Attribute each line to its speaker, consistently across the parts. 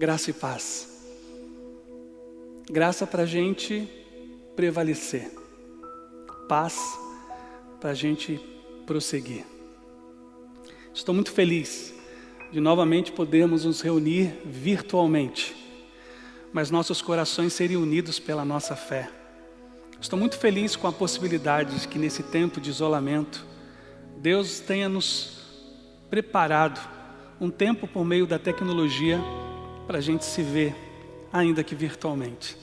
Speaker 1: graça e paz. Graça para a gente prevalecer, paz para a gente prosseguir. Estou muito feliz de novamente podermos nos reunir virtualmente, mas nossos corações serem unidos pela nossa fé. Estou muito feliz com a possibilidade de que nesse tempo de isolamento, Deus tenha nos preparado um tempo por meio da tecnologia para a gente se ver, ainda que virtualmente.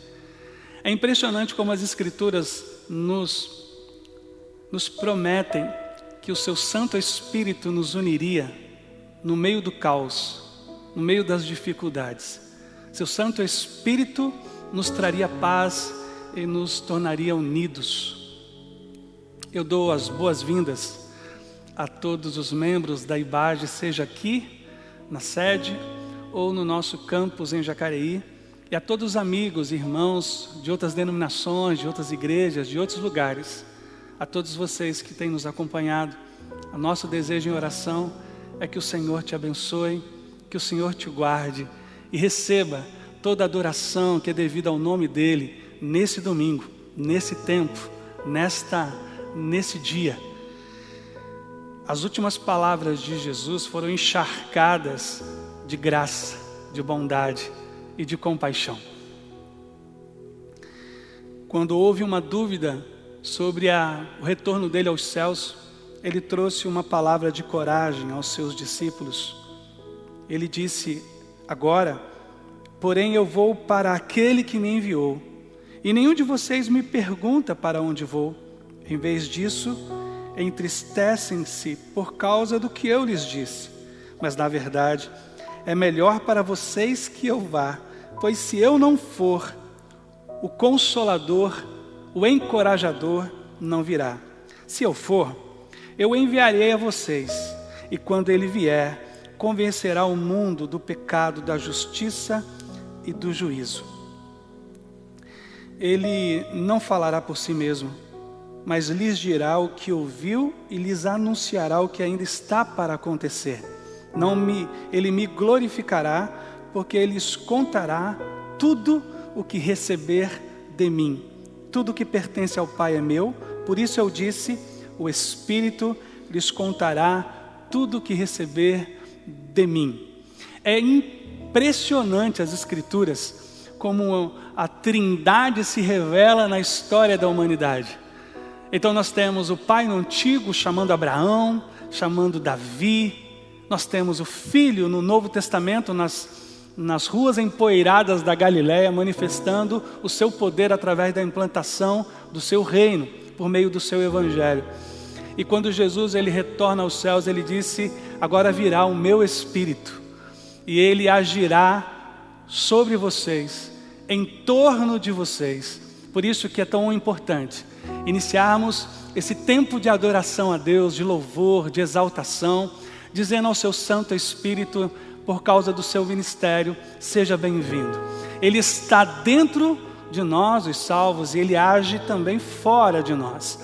Speaker 1: É impressionante como as Escrituras nos prometem que o seu Santo Espírito nos uniria no meio do caos, no meio das dificuldades. Seu Santo Espírito nos traria paz e nos tornaria unidos. Eu dou as boas-vindas a todos os membros da IBAGE, seja aqui na sede ou no nosso campus em Jacareí, e a todos os amigos e irmãos de outras denominações, de outras igrejas, de outros lugares, a todos vocês que têm nos acompanhado. O nosso desejo em oração é que o Senhor te abençoe, que o Senhor te guarde e receba toda a adoração que é devida ao nome dEle nesse domingo, nesse tempo, nesse dia. As últimas palavras de Jesus foram encharcadas de graça, de bondade e de compaixão. Quando houve uma dúvida sobre o retorno dele aos céus, ele trouxe uma palavra de coragem aos seus discípulos. Ele disse: agora, porém eu vou para aquele que me enviou, e nenhum de vocês me pergunta para onde vou. Em vez disso, entristecem-se por causa do que eu lhes disse. Mas na verdade, é melhor para vocês que eu vá, pois se eu não for, o Consolador, o Encorajador, não virá. Se eu for, eu enviarei a vocês, e quando ele vier, convencerá o mundo do pecado, da justiça e do juízo. Ele não falará por si mesmo, mas lhes dirá o que ouviu e lhes anunciará o que ainda está para acontecer. Ele me glorificará, porque ele lhes contará tudo o que receber de mim. Tudo que pertence ao Pai é meu, por isso eu disse, o Espírito lhes contará tudo o que receber de mim. É impressionante as Escrituras, como a Trindade se revela na história da humanidade. Então nós temos o Pai no Antigo chamando Abraão, chamando Davi. Nós temos o Filho no Novo Testamento, nas ruas empoeiradas da Galileia, manifestando o seu poder através da implantação do seu reino, por meio do seu Evangelho. E quando Jesus ele retorna aos céus, ele disse: agora virá o meu Espírito, e ele agirá sobre vocês, em torno de vocês. Por isso que é tão importante iniciarmos esse tempo de adoração a Deus, de louvor, de exaltação, dizendo ao seu Santo Espírito, por causa do seu ministério: seja bem-vindo. Ele está dentro de nós, os salvos, e ele age também fora de nós.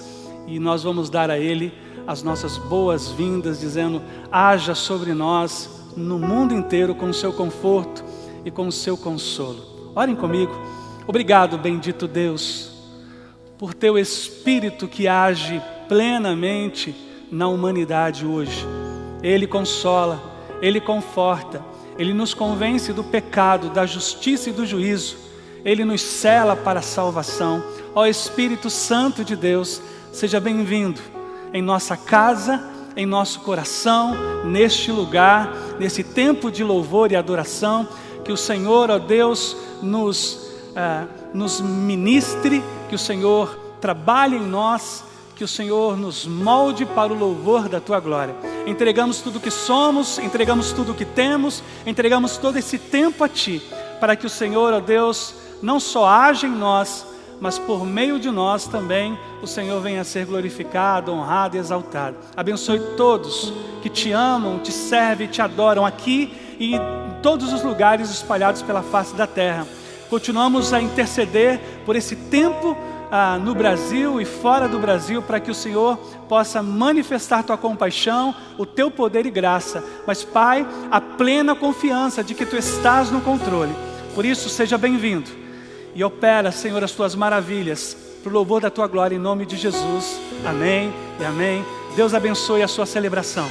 Speaker 1: E nós vamos dar a ele as nossas boas-vindas, dizendo: haja sobre nós no mundo inteiro com o seu conforto e com o seu consolo. Orem comigo. Obrigado, bendito Deus, por teu Espírito que age plenamente na humanidade hoje. Ele consola, ele conforta, ele nos convence do pecado, da justiça e do juízo. Ele nos sela para a salvação. Ó Espírito Santo de Deus, seja bem-vindo em nossa casa, em nosso coração, neste lugar, nesse tempo de louvor e adoração. Que o Senhor, ó Deus, nos ministre, que o Senhor trabalhe em nós, que o Senhor nos molde para o louvor da Tua glória. Entregamos tudo o que somos, entregamos tudo o que temos, entregamos todo esse tempo a Ti, para que o Senhor, ó Deus, não só haja em nós, mas por meio de nós também o Senhor venha a ser glorificado, honrado e exaltado. Abençoe todos que Te amam, Te servem, Te adoram aqui e em todos os lugares espalhados pela face da terra. Continuamos a interceder por esse tempo no Brasil e fora do Brasil, para que o Senhor possa manifestar tua compaixão, o teu poder e graça. Mas, Pai, a plena confiança de que tu estás no controle. Por isso, seja bem-vindo e opera, Senhor, as tuas maravilhas, para o louvor da tua glória, em nome de Jesus. Amém e amém. Deus abençoe a sua celebração.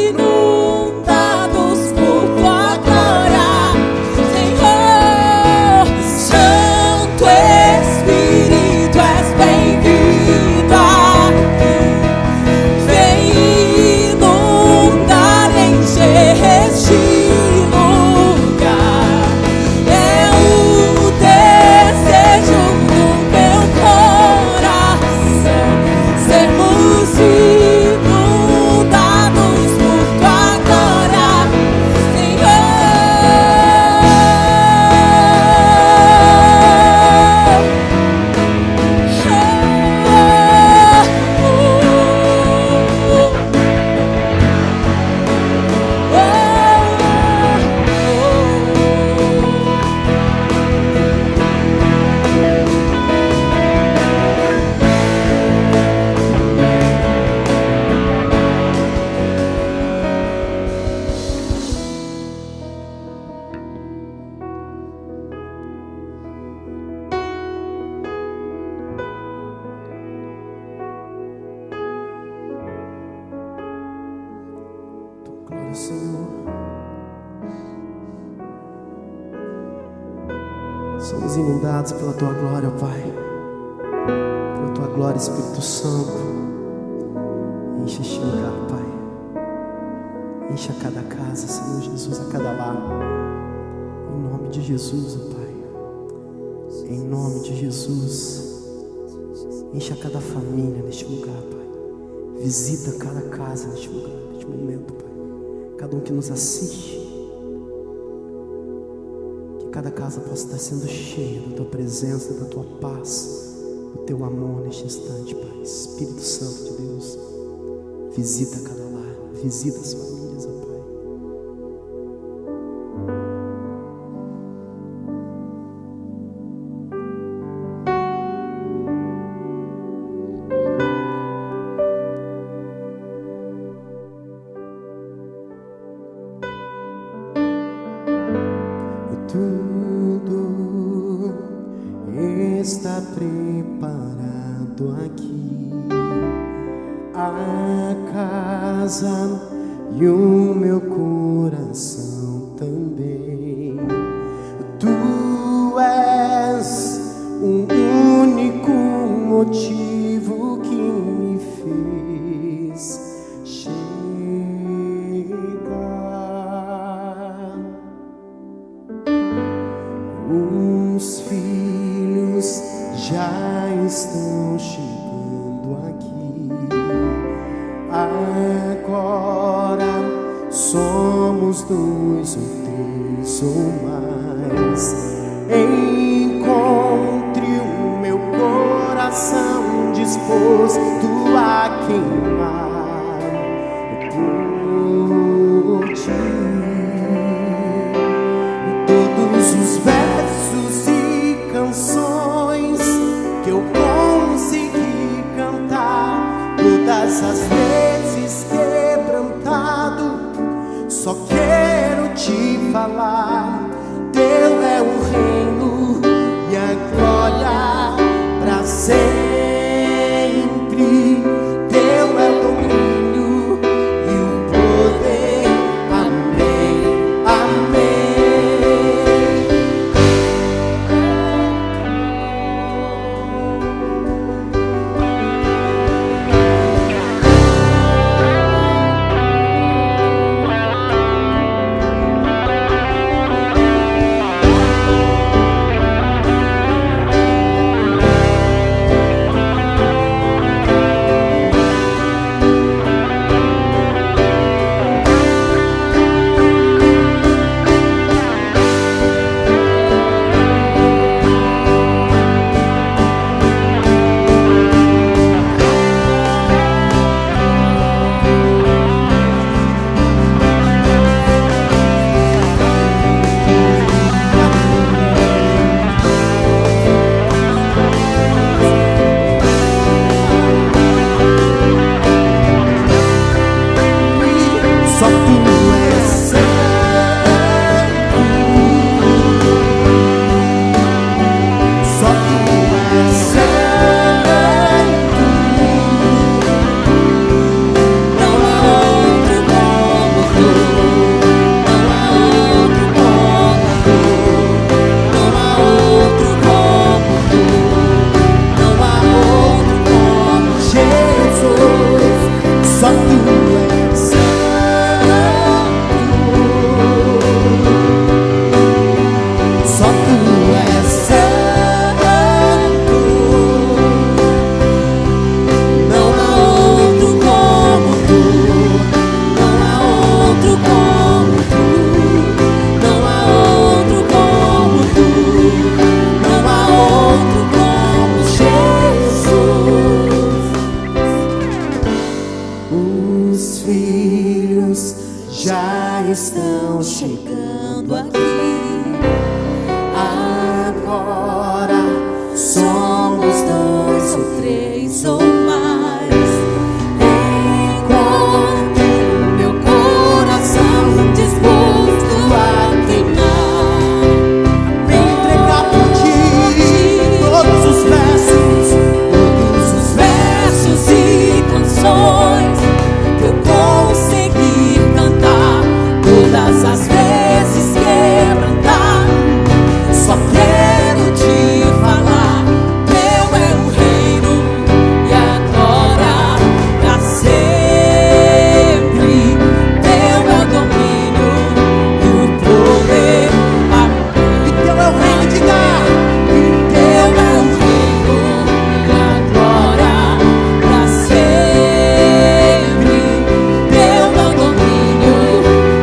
Speaker 2: inundados por tua glória, Senhor. Santo Espírito, és bem-vindo aqui. Vem inundar, encher este lugar. É o desejo do meu coração sermos inundados por tua glória,
Speaker 3: Glória, Senhor. Somos inundados pela tua glória, ó Pai. Pela tua glória, Espírito Santo. Enche este lugar, Pai. Enche a cada casa, Senhor Jesus, a cada lar. Em nome de Jesus, ó Pai. Em nome de Jesus. Enche a cada família neste lugar, Pai. Visita cada casa neste lugar, neste momento, Pai. Cada um que nos assiste, que cada casa possa estar sendo cheia da tua presença, da tua paz, do teu amor neste instante, Pai. Espírito Santo de Deus, visita cada lar, visita as famílias, ó Pai. Tudo está preparado aqui, a casa e o meu coração também. Tu és o único motivo que me fez chegar. Os filhos já estão chegando aqui. Agora somos dois ou três ou mais. Encontre o meu coração disposto a queimar por ti. Todos os versos e canções que eu consegui cantar, todas as vezes quebrantado, só quero te falar. Teu é o reino e a glória pra sempre. Teu é o domínio e o poder. Amém, amém.
Speaker 2: somos dois ou três ou mais. Enquanto meu coração disposto a queimar,
Speaker 3: me entregar por ti todos os
Speaker 2: versos e canções que eu consegui cantar, todas as vezes quebrantar. Só quero te falar, teu é o reino e a glória pra sempre. Teu é o domínio e o poder,
Speaker 3: e teu é o reino de dar.
Speaker 2: teu é o reino e a glória pra sempre. Teu é o domínio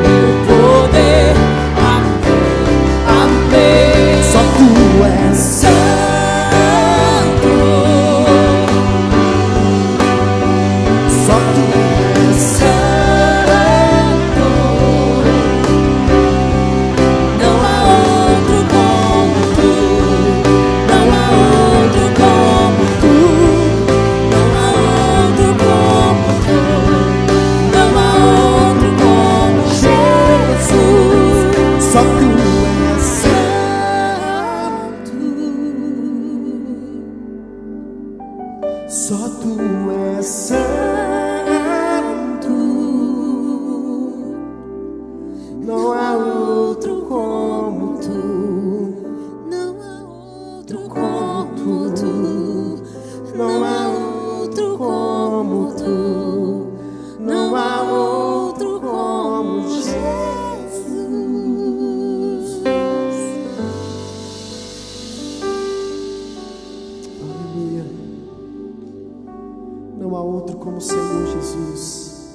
Speaker 2: e o poder, amém.
Speaker 3: Só tu és
Speaker 2: Santo,
Speaker 3: só tu és
Speaker 2: Santo, não há outro como tu, não há outro como tu, não há outro como tu, não há outro como Jesus.
Speaker 3: só tu és
Speaker 2: Santo,
Speaker 3: só tu és
Speaker 2: Santo,
Speaker 3: não há outro como tu.
Speaker 2: não há outro como tu,
Speaker 3: Não há outro como tu, não há outro como
Speaker 2: Jesus.
Speaker 3: Aleluia. Não há outro como o Senhor Jesus.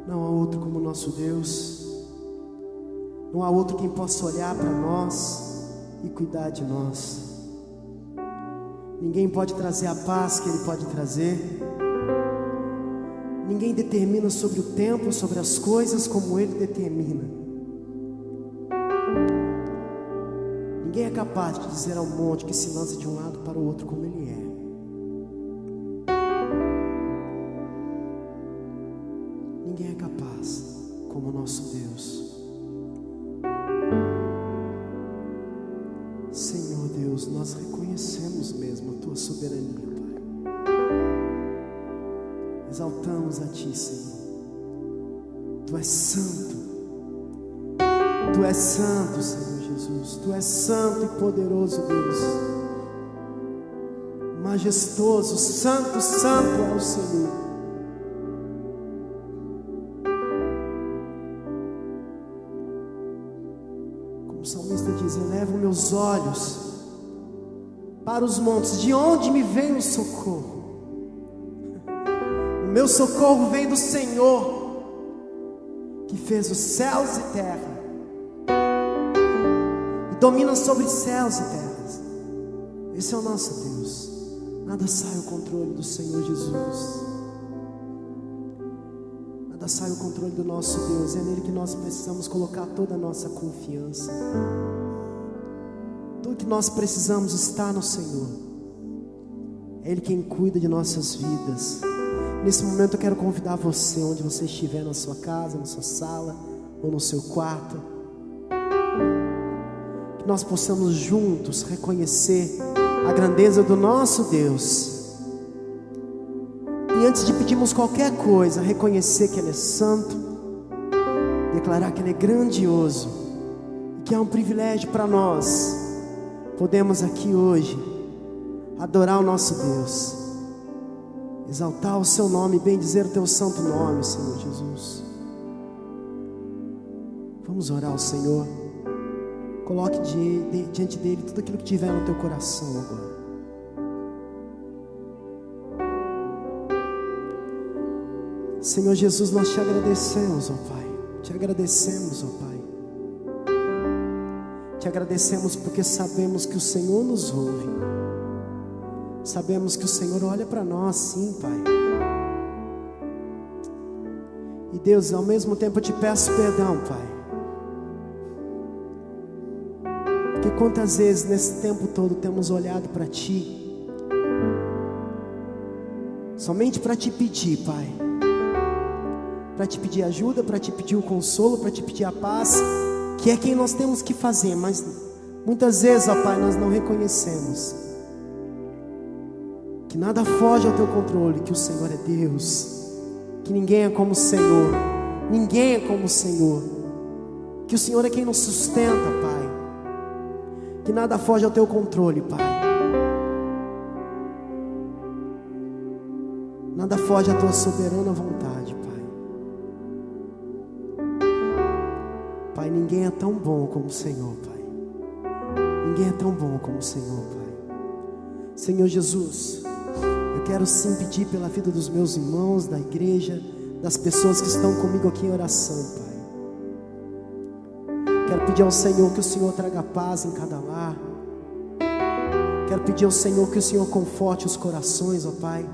Speaker 3: Não há outro como o nosso Deus. Não há outro quem possa olhar para nós e cuidar de nós. Ninguém pode trazer a paz que Ele pode trazer. Ninguém determina sobre o tempo, sobre as coisas como Ele determina. Ninguém é capaz de dizer ao monte que se lance de um lado para o outro como Ele é. Ninguém é capaz como o nosso Deus. Senhor Deus, nós reconhecemos mesmo a Tua soberania, Pai. Exaltamos a Ti, Senhor. Tu és santo. Tu és santo, Senhor Jesus. Tu és santo e poderoso, Deus. Majestoso, santo, santo é o Senhor. Como o salmista diz: elevo meus olhos para os montes, de onde me vem o socorro? O meu socorro vem do Senhor, que fez os céus e terra, e domina sobre céus e terras. Esse é o nosso Deus. Nada sai ao controle do Senhor Jesus. Nada sai ao controle do nosso Deus. É nele que nós precisamos colocar toda a nossa confiança. Tudo que nós precisamos está no Senhor. É Ele quem cuida de nossas vidas. Nesse momento eu quero convidar você, onde você estiver, na sua casa, na sua sala ou no seu quarto, que nós possamos juntos reconhecer a grandeza do nosso Deus. E antes de pedirmos qualquer coisa, reconhecer que Ele é santo, declarar que Ele é grandioso, e que é um privilégio para nós podemos aqui hoje adorar o nosso Deus, exaltar o seu nome, bendizer o teu santo nome, Senhor Jesus. Vamos orar ao Senhor. Coloque diante dele tudo aquilo que tiver no teu coração agora. Senhor Jesus, nós te agradecemos, ó Pai. Te agradecemos, ó Pai. Te agradecemos porque sabemos que o Senhor nos ouve. Sabemos que o Senhor olha para nós, sim, Pai. E Deus, ao mesmo tempo eu te peço perdão, Pai, Porque quantas vezes nesse tempo todo temos olhado para Ti, somente para Te pedir, Pai, para Te pedir ajuda, para Te pedir o consolo, para Te pedir a paz, que é quem nós temos que fazer, mas muitas vezes, ó Pai, nós não reconhecemos que nada foge ao Teu controle, que o Senhor é Deus, que ninguém é como o Senhor, ninguém é como o Senhor, que o Senhor é quem nos sustenta, Pai, que nada foge ao Teu controle, Pai, nada foge à Tua soberana vontade, Pai. Pai, ninguém é tão bom como o Senhor, Pai. Ninguém é tão bom como o Senhor, Pai. Senhor Jesus, eu quero sim pedir pela vida dos meus irmãos, da igreja, das pessoas que estão comigo aqui em oração, Pai. Quero pedir ao Senhor que o Senhor traga paz em cada lar. Quero pedir ao Senhor que o Senhor conforte os corações, ó Pai.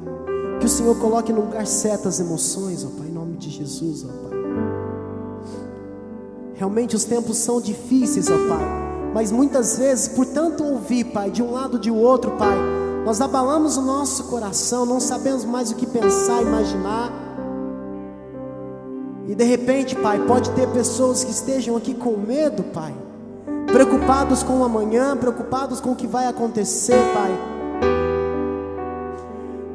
Speaker 3: Que o Senhor coloque no lugar certo as emoções, ó Pai, em nome de Jesus, ó Pai. Realmente os tempos são difíceis, ó Pai, mas muitas vezes, por tanto ouvir, Pai, de um lado e de outro, Pai, nós abalamos o nosso coração, não sabemos mais o que pensar, imaginar. E de repente, Pai, pode ter pessoas que estejam aqui com medo, Pai, preocupados com o amanhã, preocupados com o que vai acontecer, Pai.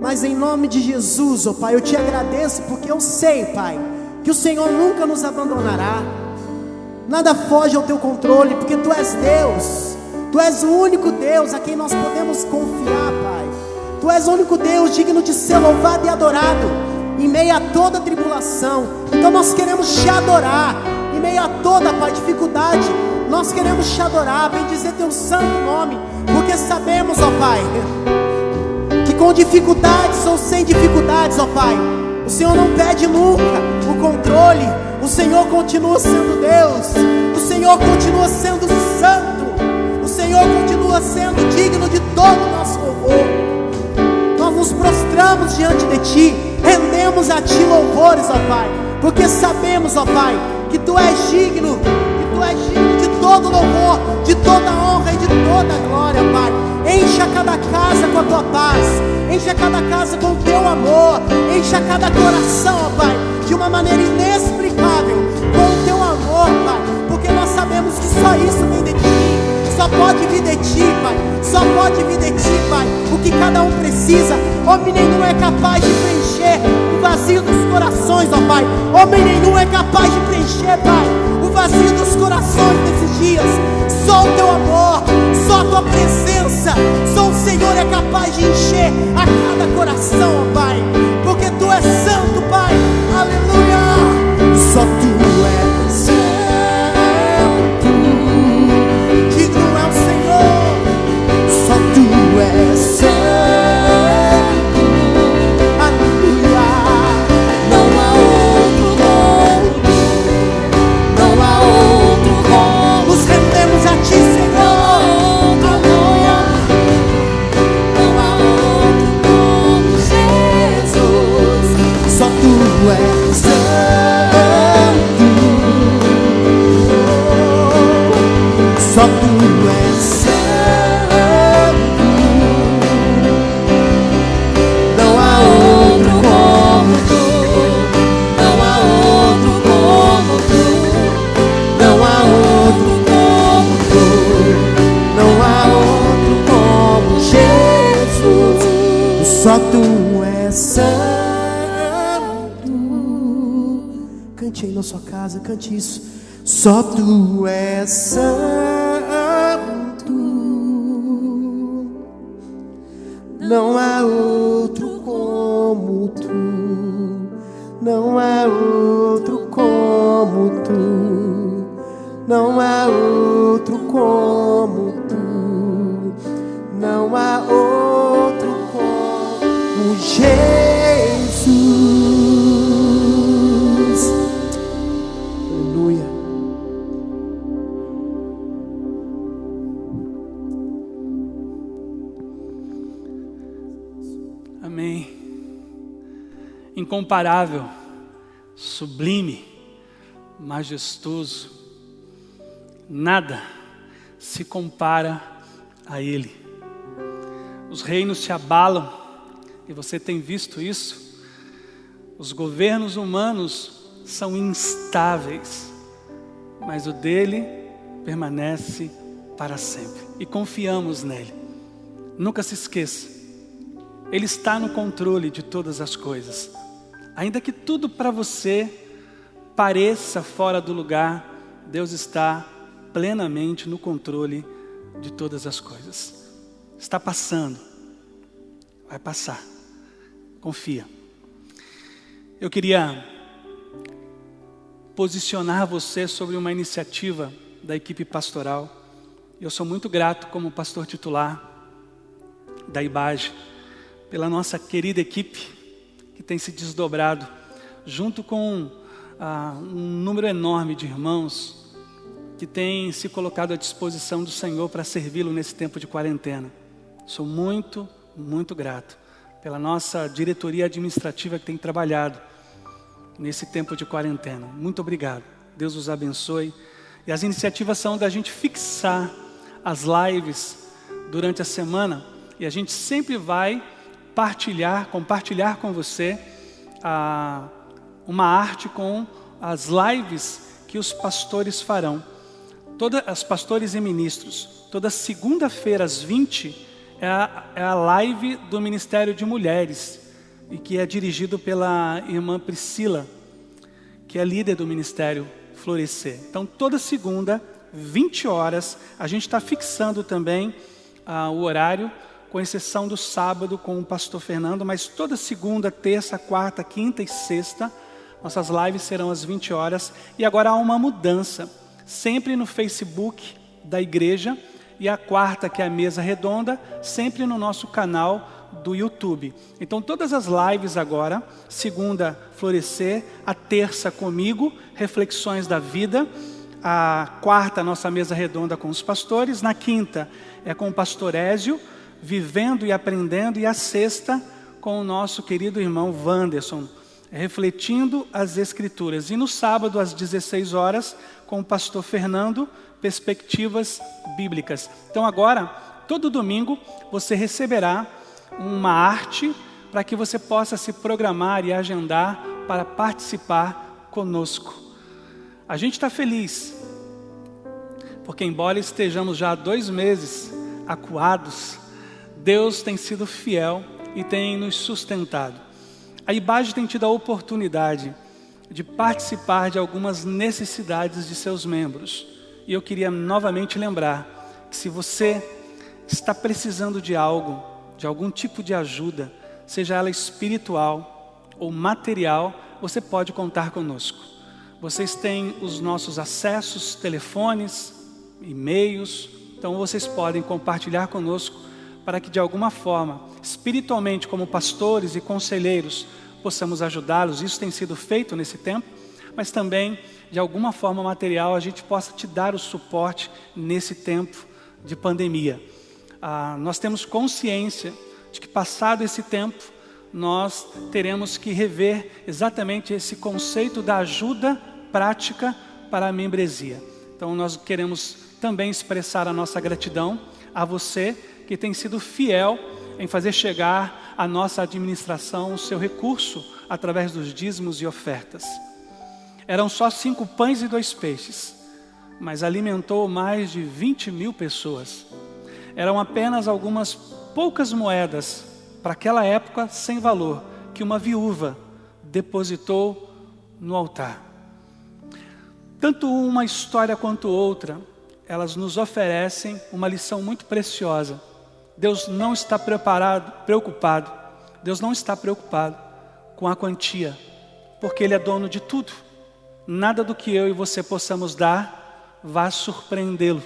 Speaker 3: Mas em nome de Jesus, ó Pai, eu Te agradeço, porque eu sei, Pai, que o Senhor nunca nos abandonará. Nada foge ao Teu controle, porque Tu és Deus. Tu és o único Deus a quem nós podemos confiar, Pai. Tu és o único Deus digno de ser louvado e adorado em meio a toda tribulação. Então nós queremos Te adorar em meio a toda, Pai, dificuldade. Nós queremos Te adorar, bendizer Teu santo nome, porque sabemos, ó Pai, que com dificuldades ou sem dificuldades, ó Pai, o Senhor não perde nunca o controle. O Senhor continua sendo Deus. O Senhor continua sendo santo. O Senhor continua sendo digno de todo o nosso louvor. Nós nos prostramos diante de Ti, rendemos a Ti louvores, ó Pai, porque sabemos, ó Pai, que Tu és digno, que Tu és digno de todo louvor, de toda honra e de toda glória, Pai. Encha cada casa com a Tua paz, encha cada casa com o Teu amor, encha cada coração, ó Pai, de uma maneira inexplicável, com o Teu amor, Pai, porque nós sabemos que só isso vem de Ti, só pode vir de Ti, Pai, só pode vir de Ti, Pai, o que cada um precisa. Homem nenhum é capaz de preencher o vazio dos corações, ó Pai, homem nenhum é capaz de preencher, Pai, o vazio dos corações nesses dias. Só o Teu amor, só a Tua presença, só o Senhor é capaz de encher a cada coração, ó Pai, porque Tu és santo, Pai, aleluia. Só Tu és santo, digno é o Senhor, só Tu és santo, aleluia.
Speaker 2: Não há outro como Tu, não há outro como
Speaker 3: Nos rendemos a Ti, Senhor.
Speaker 2: Não há outro como Jesus.
Speaker 3: Só Tu és santo, só Tu és santo,
Speaker 2: Não há outro como Tu, não há outro como Tu,
Speaker 3: não há outro como Tu, não há outro como Jesus. Só Tu és santo. Cante aí na sua casa, cante isso. Só Tu és santo, não há outro como Tu, não há outro como Tu, não há outro como Tu, não há outro como Jesus. Aleluia.
Speaker 1: Amém. Incomparável, sublime, majestoso, nada se compara a Ele. Os reinos se abalam, e você tem visto isso. Os governos humanos são instáveis, mas o dele permanece para sempre. E confiamos nele. Nunca se esqueça, Ele está no controle de todas as coisas. Ainda que tudo para você pareça fora do lugar, Deus está plenamente no controle de todas as coisas. Está passando, vai passar, confia. Eu queria posicionar você sobre uma iniciativa da equipe pastoral. Eu sou muito grato como pastor titular da IBAGE, pela nossa querida equipe que tem se desdobrado, junto com um número enorme de irmãos que têm se colocado à disposição do Senhor para servi-lo nesse tempo de quarentena. Sou muito, muito grato pela nossa diretoria administrativa que tem trabalhado nesse tempo de quarentena. Muito obrigado. Deus os abençoe. E as iniciativas são da gente fixar as lives durante a semana, e a gente sempre vai compartilhar com você uma arte com as lives que os pastores farão. Os pastores e ministros. Toda segunda-feira às 20 é a live do Ministério de Mulheres, e que é dirigido pela irmã Priscila, que é líder do Ministério Florescer. Então toda segunda, 20 horas, a gente está fixando também o horário, com exceção do sábado com o pastor Fernando, mas toda segunda, terça, quarta, quinta e sexta, nossas lives serão às 20 horas. E agora há uma mudança, sempre no Facebook da igreja, e a quarta, que é a mesa redonda, sempre no nosso canal do YouTube. Então todas as lives agora, segunda, Florescer, a terça comigo, reflexões da vida, a quarta, nossa mesa redonda com os pastores, na quinta é com o pastor Ézio, vivendo e aprendendo, e a sexta com o nosso querido irmão Wanderson, refletindo as Escrituras. E no sábado, às 16 horas, com o pastor Fernando, perspectivas bíblicas. Então agora, todo domingo, você receberá uma arte para que você possa se programar e agendar para participar conosco. A gente está feliz, porque embora estejamos já há 2 meses acuados, Deus tem sido fiel e tem nos sustentado. A IBAGE tem tido a oportunidade de participar de algumas necessidades de seus membros. E eu queria novamente lembrar que se você está precisando de algo, de algum tipo de ajuda, seja ela espiritual ou material, você pode contar conosco. Vocês têm os nossos acessos, telefones, e-mails, então vocês podem compartilhar conosco para que de alguma forma, espiritualmente como pastores e conselheiros, possamos ajudá-los. Isso tem sido feito nesse tempo, mas também de alguma forma material a gente possa te dar o suporte nesse tempo de pandemia. Nós temos consciência de que passado esse tempo, nós teremos que rever exatamente esse conceito da ajuda prática para a membresia. Então nós queremos também expressar a nossa gratidão a você que tem sido fiel em fazer chegar à nossa administração o seu recurso através dos dízimos e ofertas. Eram só 5 pães e 2 peixes, mas alimentou mais de 20.000 pessoas. Eram apenas algumas poucas moedas, para aquela época sem valor, que uma viúva depositou no altar. Tanto uma história quanto outra, elas nos oferecem uma lição muito preciosa. Deus não está preocupado, Deus não está preocupado com a quantia, porque Ele é dono de tudo. Nada do que eu e você possamos dar vai surpreendê-lo.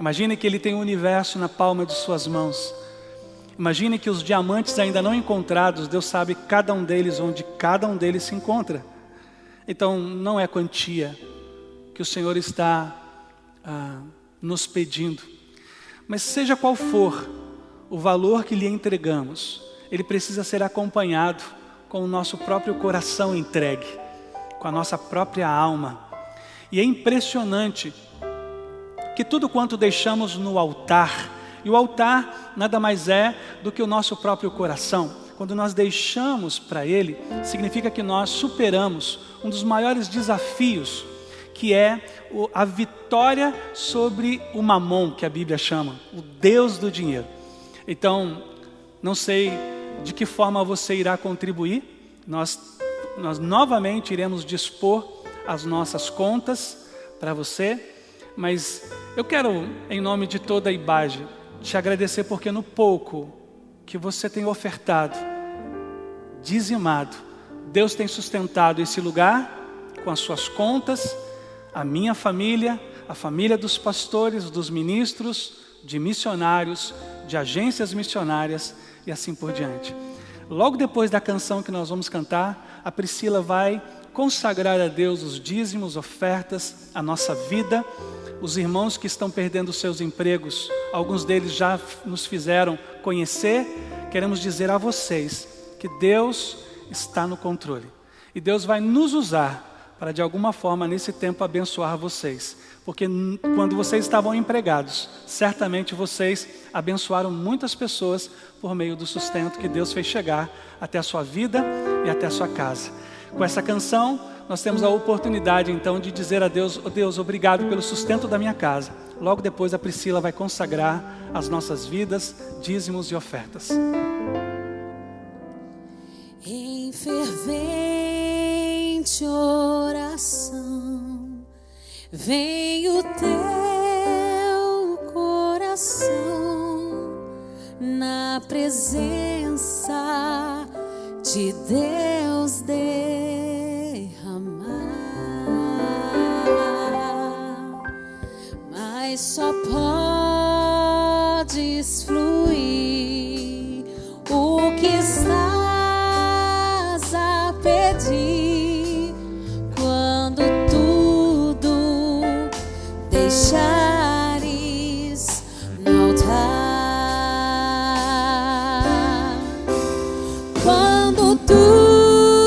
Speaker 1: Imagine que Ele tem o universo na palma de suas mãos. Imagine que os diamantes ainda não encontrados, Deus sabe cada um deles, onde cada um deles se encontra. Então não é quantia que o Senhor está nos pedindo. Mas seja qual for o valor que lhe entregamos, ele precisa ser acompanhado com o nosso próprio coração entregue, com a nossa própria alma. E é impressionante que tudo quanto deixamos no altar, e o altar nada mais é do que o nosso próprio coração. Quando nós deixamos para Ele, significa que nós superamos um dos maiores desafios, que é a vitória sobre o mamon, que a Bíblia chama, o Deus do dinheiro. Então, não sei de que forma você irá contribuir. Nós novamente iremos dispor as nossas contas para você, mas eu quero, em nome de toda a IBAGE, te agradecer porque no pouco que você tem ofertado, dizimado, Deus tem sustentado esse lugar com as suas contas, a minha família, a família dos pastores, dos ministros, de missionários, de agências missionárias e assim por diante. Logo depois da canção que nós vamos cantar, a Priscila vai consagrar a Deus os dízimos, ofertas, a nossa vida. Os irmãos que estão perdendo seus empregos, alguns deles já nos fizeram conhecer. Queremos dizer a vocês que Deus está no controle. E Deus vai nos usar para de alguma forma nesse tempo abençoar vocês. Porque quando vocês estavam empregados, certamente vocês abençoaram muitas pessoas por meio do sustento que Deus fez chegar até a sua vida e até a sua casa. Com essa canção, nós temos a oportunidade então de dizer a Deus: oh Deus, obrigado pelo sustento da minha casa. Logo depois a Priscila vai consagrar as nossas vidas, dízimos e ofertas.
Speaker 2: Em fervente oração, vem o teu coração na presença de Deus derramar, mas só podes fluir o que estás a pedir quando tudo deixares no altar. Quando tudo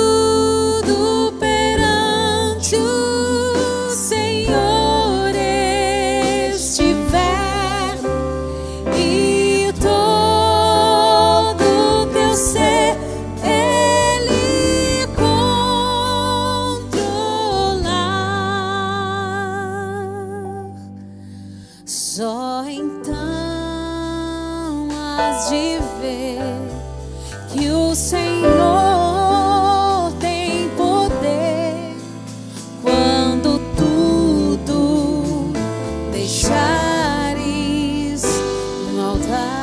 Speaker 2: perante o Senhor estiver e todo teu ser Ele controlar, só então has de ver que o Senhor tem poder quando tudo deixares no altar.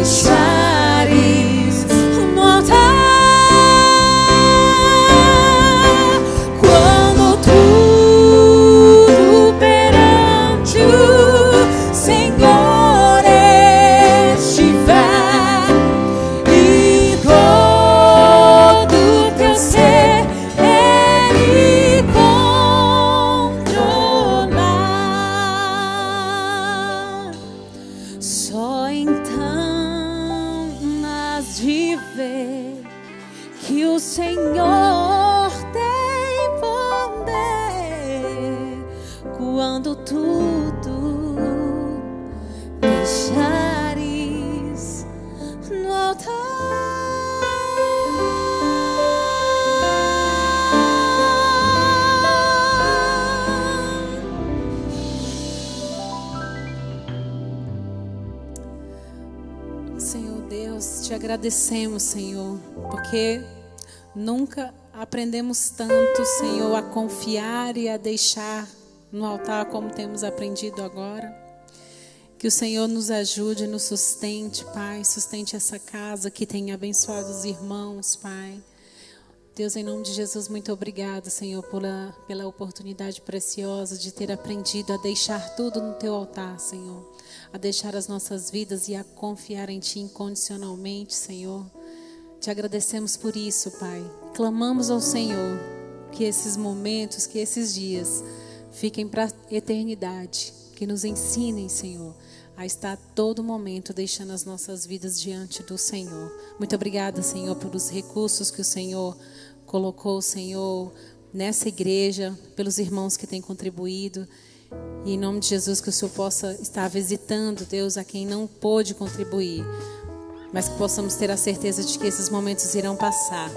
Speaker 2: deixares no altar. Quando tudo perante o Senhor estiver e todo teu ser Ele controlar, só então has de ver que o Senhor tem poder quando tudo deixares no altar. Senhor Deus, te agradecemos, Senhor, porque nunca aprendemos tanto, Senhor, a confiar e a deixar no altar como temos aprendido agora. Que o Senhor nos ajude, nos sustente, Pai, sustente essa casa que tem abençoado os irmãos, Pai. Deus, em nome de Jesus, muito obrigada, Senhor, pela oportunidade preciosa de ter aprendido a deixar tudo no Teu altar, Senhor. A deixar as nossas vidas e a confiar em Ti incondicionalmente, Senhor. Te agradecemos por isso, Pai. Clamamos ao Senhor que esses momentos, que esses dias fiquem para a eternidade. Que nos ensinem, Senhor, a estar a todo momento deixando as nossas vidas diante do Senhor. Muito obrigada, Senhor, pelos recursos que o Senhor colocou, Senhor, nessa igreja, pelos irmãos que têm contribuído. E em nome de Jesus, que o Senhor possa estar visitando, Deus, a quem não pôde contribuir, mas que possamos ter a certeza de que esses momentos irão passar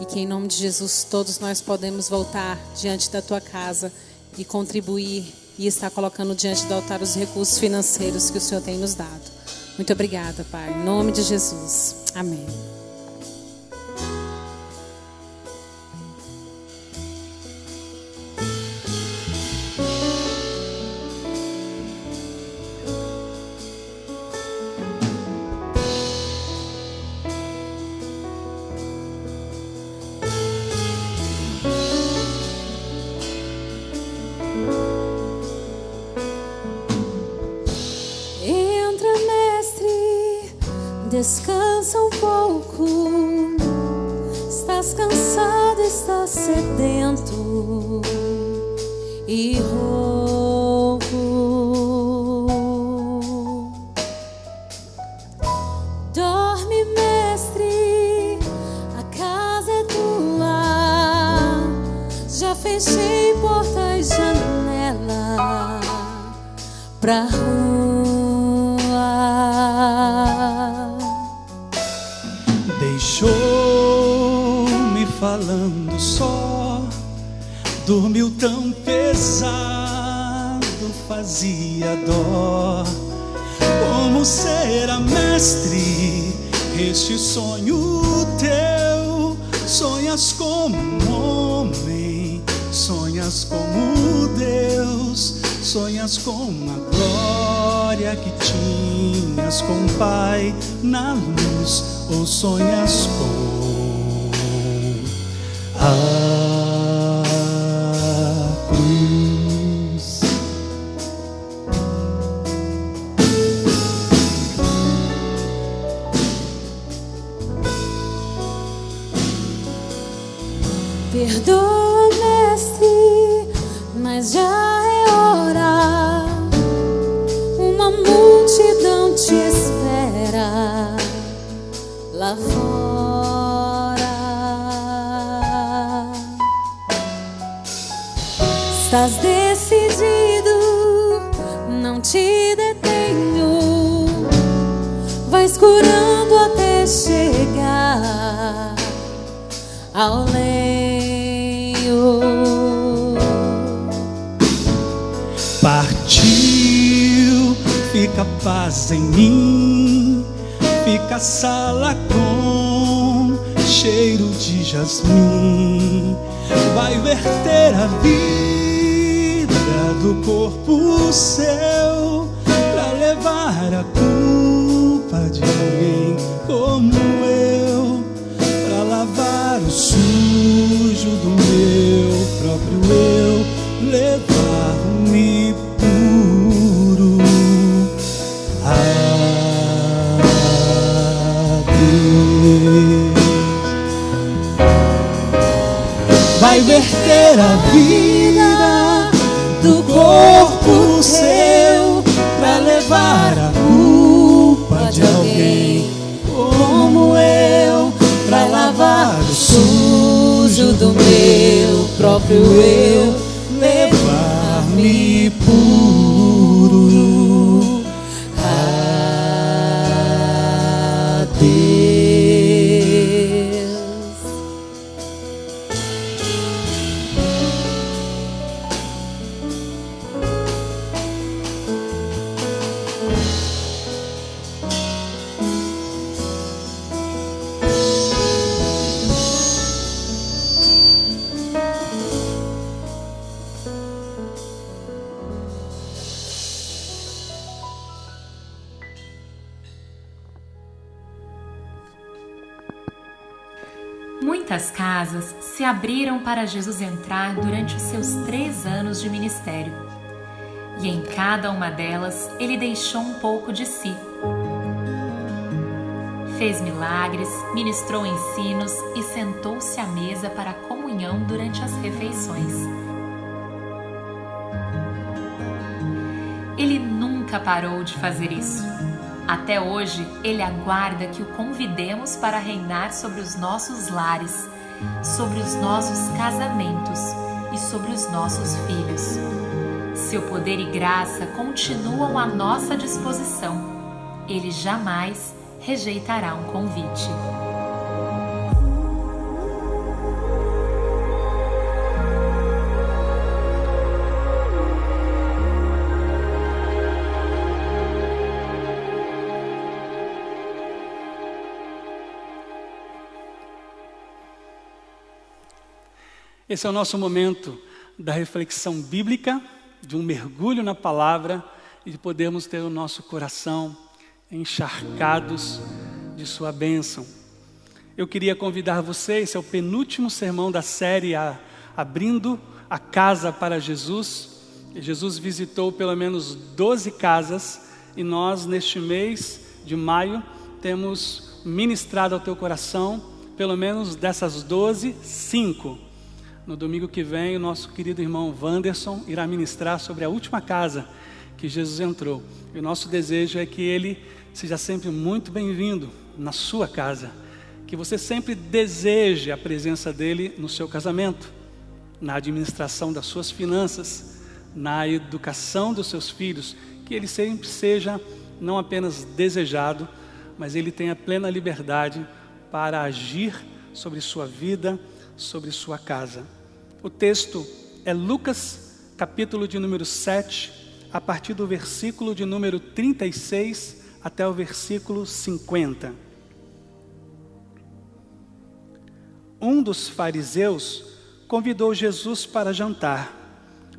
Speaker 2: e que em nome de Jesus todos nós podemos voltar diante da Tua casa e contribuir e estar colocando diante do altar os recursos financeiros que o Senhor tem nos dado. Muito obrigada, Pai, em nome de Jesus, amém. Descansa um pouco, estás cansado, estás sedento e rouco. Dorme, mestre, a casa é tua, já fechei porta e janela pra rua.
Speaker 1: Deixou-me falando só, dormiu tão pesado, fazia dó. Como será, mestre, este sonho teu? Sonhas como um homem, sonhas como Deus, sonhas com a glória que tinhas com o Pai na luz, ou sonhas com a cruz?
Speaker 2: Perdoa, mestre, mas já é hora. Uma multidão te espera lá fora. Estás decidido, não te detenho. Vais curando até chegar ao leio.
Speaker 1: Partiu, fica paz em mim, fica a sala com cheiro de jasmim. Vai verter a vida do corpo seu, pra levar a culpa culpa de alguém como eu, pra lavar o sujo do meu próprio eu, levar-me puro a Deus. Vai verter a vida do corpo seu pra levar a culpa de alguém como eu, pra lavar o sujo do meu próprio eu, levar-me puro a Deus.
Speaker 4: Muitas casas se abriram para Jesus entrar durante os seus 3 anos de ministério. E em cada uma delas, ele deixou um pouco de si. Fez milagres, ministrou ensinos e sentou-se à mesa para a comunhão durante as refeições. Ele nunca parou de fazer isso. Até hoje, ele aguarda que o convidemos para reinar sobre os nossos lares, sobre os nossos casamentos e sobre os nossos filhos. Seu poder e graça continuam à nossa disposição. Ele jamais rejeitará um convite.
Speaker 1: Esse é o nosso momento da reflexão bíblica, de um mergulho na palavra e de podermos ter o nosso coração encharcados de sua bênção. Eu queria convidar você, esse é o penúltimo sermão da série Abrindo a Casa para Jesus. Jesus visitou pelo menos 12 casas e nós neste mês de maio temos ministrado ao teu coração pelo menos dessas 12, 5. No domingo que vem, o nosso querido irmão Wanderson irá ministrar sobre a última casa que Jesus entrou. E o nosso desejo é que ele seja sempre muito bem-vindo na sua casa. Que você sempre deseje a presença dele no seu casamento, na administração das suas finanças, na educação dos seus filhos. Que ele sempre seja não apenas desejado, mas ele tenha plena liberdade para agir sobre sua vida, sobre sua casa. O texto é Lucas, capítulo de número 7, a partir do versículo de número 36 até o versículo 50. Um dos fariseus convidou Jesus para jantar.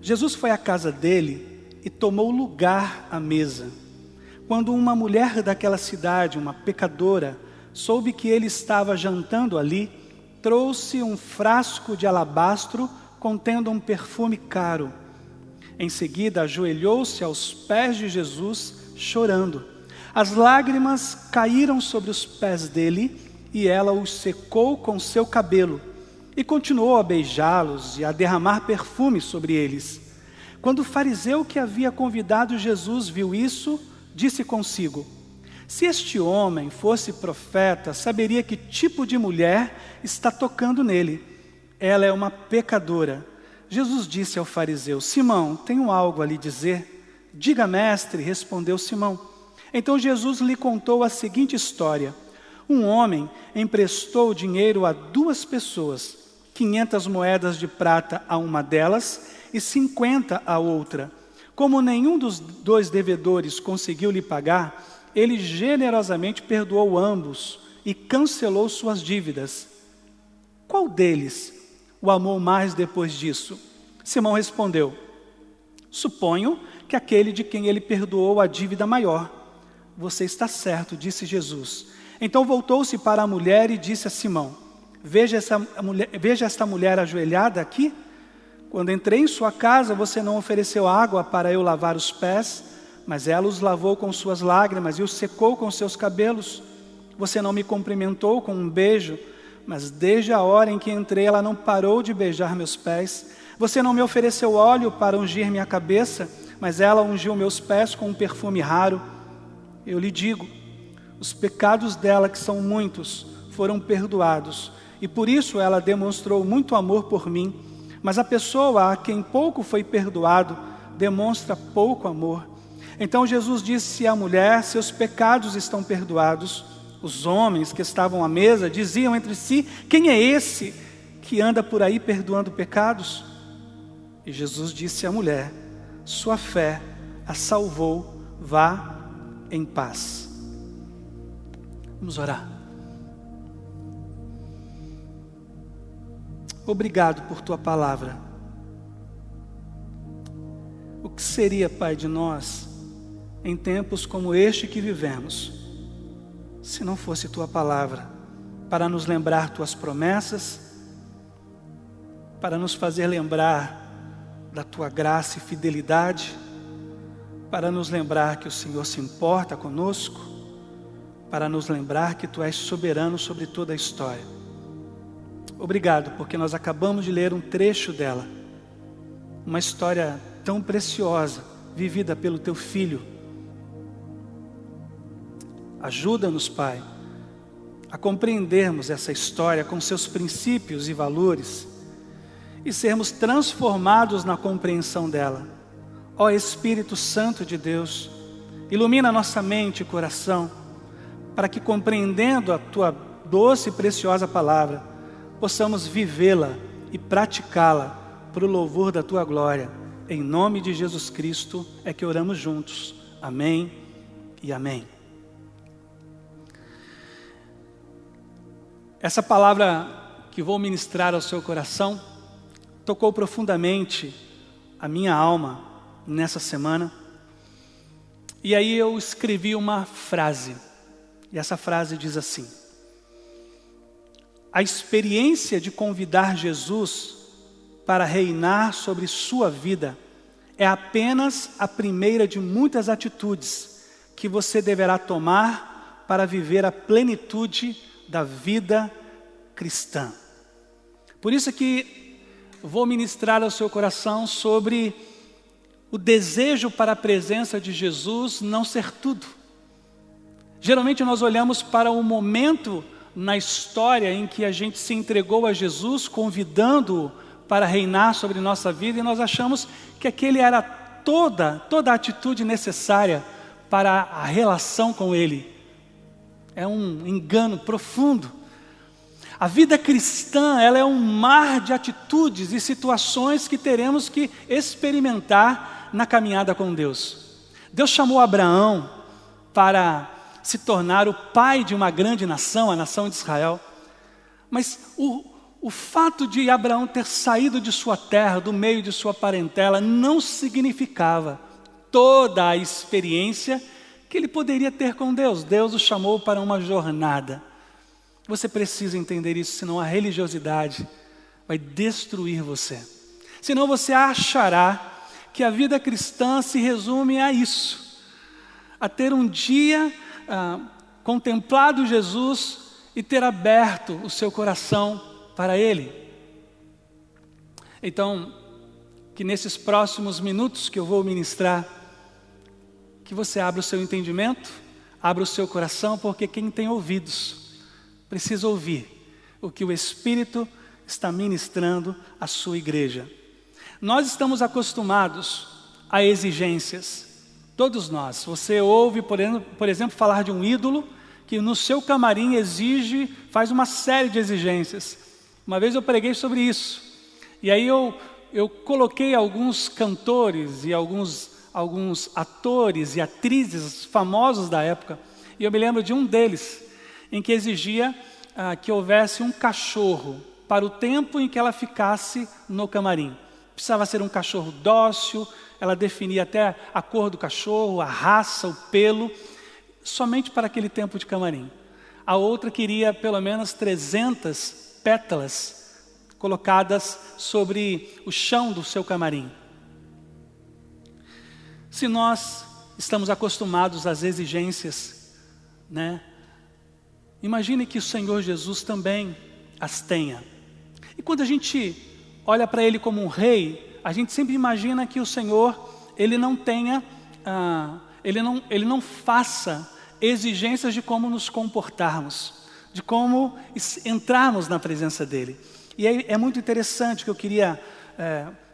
Speaker 1: Jesus foi à casa dele e tomou lugar à mesa. Quando uma mulher daquela cidade, uma pecadora, soube que ele estava jantando ali, trouxe um frasco de alabastro contendo um perfume caro. Em seguida, ajoelhou-se aos pés de Jesus, chorando. As lágrimas caíram sobre os pés dele e ela os secou com seu cabelo. E continuou a beijá-los e a derramar perfume sobre eles. Quando o fariseu que havia convidado Jesus viu isso, disse consigo: se este homem fosse profeta, saberia que tipo de mulher está tocando nele. Ela é uma pecadora. Jesus disse ao fariseu: Simão, tenho algo a lhe dizer. Diga, mestre, respondeu Simão. Então Jesus lhe contou a seguinte história. Um homem emprestou dinheiro a 2 pessoas, 500 moedas de prata a uma delas e 50 a outra. Como nenhum dos 2 devedores conseguiu lhe pagar, ele generosamente perdoou ambos e cancelou suas dívidas. Qual deles o amou mais depois disso? Simão respondeu: suponho que aquele de quem ele perdoou a dívida maior. Você está certo, disse Jesus. Então voltou-se para a mulher e disse a Simão: veja esta mulher ajoelhada aqui? Quando entrei em sua casa, você não ofereceu água para eu lavar os pés, mas ela os lavou com suas lágrimas e os secou com seus cabelos. Você não me cumprimentou com um beijo, mas desde a hora em que entrei, ela não parou de beijar meus pés. Você não me ofereceu óleo para ungir minha cabeça, mas ela ungiu meus pés com um perfume raro. Eu lhe digo, os pecados dela, que são muitos, foram perdoados, e por isso ela demonstrou muito amor por mim. Mas a pessoa a quem pouco foi perdoado, demonstra pouco amor. Então Jesus disse à mulher: seus pecados estão perdoados. Os homens que estavam à mesa diziam entre si: quem é esse que anda por aí perdoando pecados? E Jesus disse à mulher: sua fé a salvou, vá em paz. Vamos orar. Obrigado por tua palavra. O que seria, Pai, de nós em tempos como este que vivemos, se não fosse tua palavra para nos lembrar tuas promessas, para nos fazer lembrar da tua graça e fidelidade, para nos lembrar que o Senhor se importa conosco, para nos lembrar que tu és soberano sobre toda a história. Obrigado, porque nós acabamos de ler um trecho dela, uma história tão preciosa, vivida pelo teu Filho. Ajuda-nos, Pai, a compreendermos essa história com seus princípios e valores e sermos transformados na compreensão dela. Ó Espírito Santo de Deus, ilumina nossa mente e coração, para que, compreendendo a tua doce e preciosa palavra, possamos vivê-la e praticá-la para o louvor da tua glória. Em nome de Jesus Cristo é que oramos juntos. Amém e amém. Essa palavra que vou ministrar ao seu coração tocou profundamente a minha alma nessa semana. E aí eu escrevi uma frase, e essa frase diz assim: a experiência de convidar Jesus para reinar sobre sua vida é apenas a primeira de muitas atitudes que você deverá tomar para viver a plenitude da vida cristã. Por isso que vou ministrar ao seu coração sobre o desejo para a presença de Jesus não ser tudo. Geralmente nós olhamos para o momento na história em que a gente se entregou a Jesus, convidando-o para reinar sobre nossa vida, e nós achamos que aquele era toda a atitude necessária para a relação com Ele. É um engano profundo. A vida cristã, ela é um mar de atitudes e situações que teremos que experimentar na caminhada com Deus. Deus chamou Abraão para se tornar o pai de uma grande nação, a nação de Israel. Mas o fato de Abraão ter saído de sua terra, do meio de sua parentela, não significava toda a experiência que ele poderia ter com Deus. Deus o chamou para uma jornada. Você precisa entender isso, senão a religiosidade vai destruir você. Senão você achará que a vida cristã se resume a isso, a ter um dia contemplado Jesus e ter aberto o seu coração para Ele. Então, que nesses próximos minutos que eu vou ministrar, que você abra o seu entendimento, abra o seu coração, porque quem tem ouvidos precisa ouvir o que o Espírito está ministrando à sua igreja. Nós estamos acostumados a exigências, todos nós. Você ouve, por exemplo, falar de um ídolo que no seu camarim faz uma série de exigências. Uma vez eu preguei sobre isso, e aí eu coloquei alguns cantores e alguns atores e atrizes famosos da época, e eu me lembro de um deles, em que exigia que houvesse um cachorro para o tempo em que ela ficasse no camarim. Precisava ser um cachorro dócil, ela definia até a cor do cachorro, a raça, o pelo. somente para aquele tempo de camarim. A outra queria pelo menos 300 pétalas colocadas sobre o chão do seu camarim. Se nós estamos acostumados às exigências, né? Imagine que o Senhor Jesus também as tenha. E quando a gente olha para Ele como um rei, a gente sempre imagina que o Senhor, Ele não tenha, Ele não faça exigências de como nos comportarmos, de como entrarmos na presença dEle. E é muito interessante que eu queria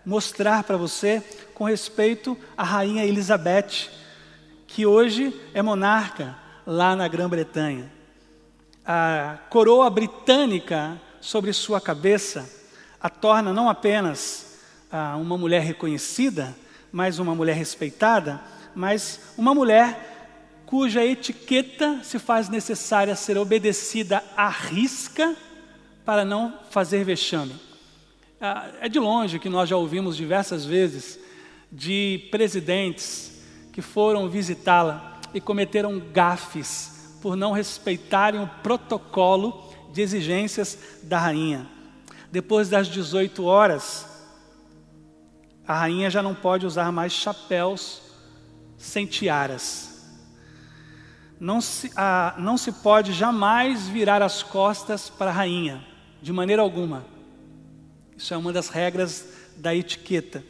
Speaker 1: mostrar para você com respeito à rainha Elizabeth, que hoje é monarca lá na Grã-Bretanha. A coroa britânica sobre sua cabeça a torna não apenas uma mulher reconhecida, mas uma mulher respeitada, mas uma mulher cuja etiqueta se faz necessária ser obedecida à risca para não fazer vexame. É de longe que nós já ouvimos diversas vezes de presidentes que foram visitá-la e cometeram gafes por não respeitarem o protocolo de exigências da rainha. Depois das 18 horas, a rainha já não pode usar mais chapéus sem tiaras. Não se pode jamais virar as costas para a rainha, de maneira alguma. Isso é uma das regras da etiqueta.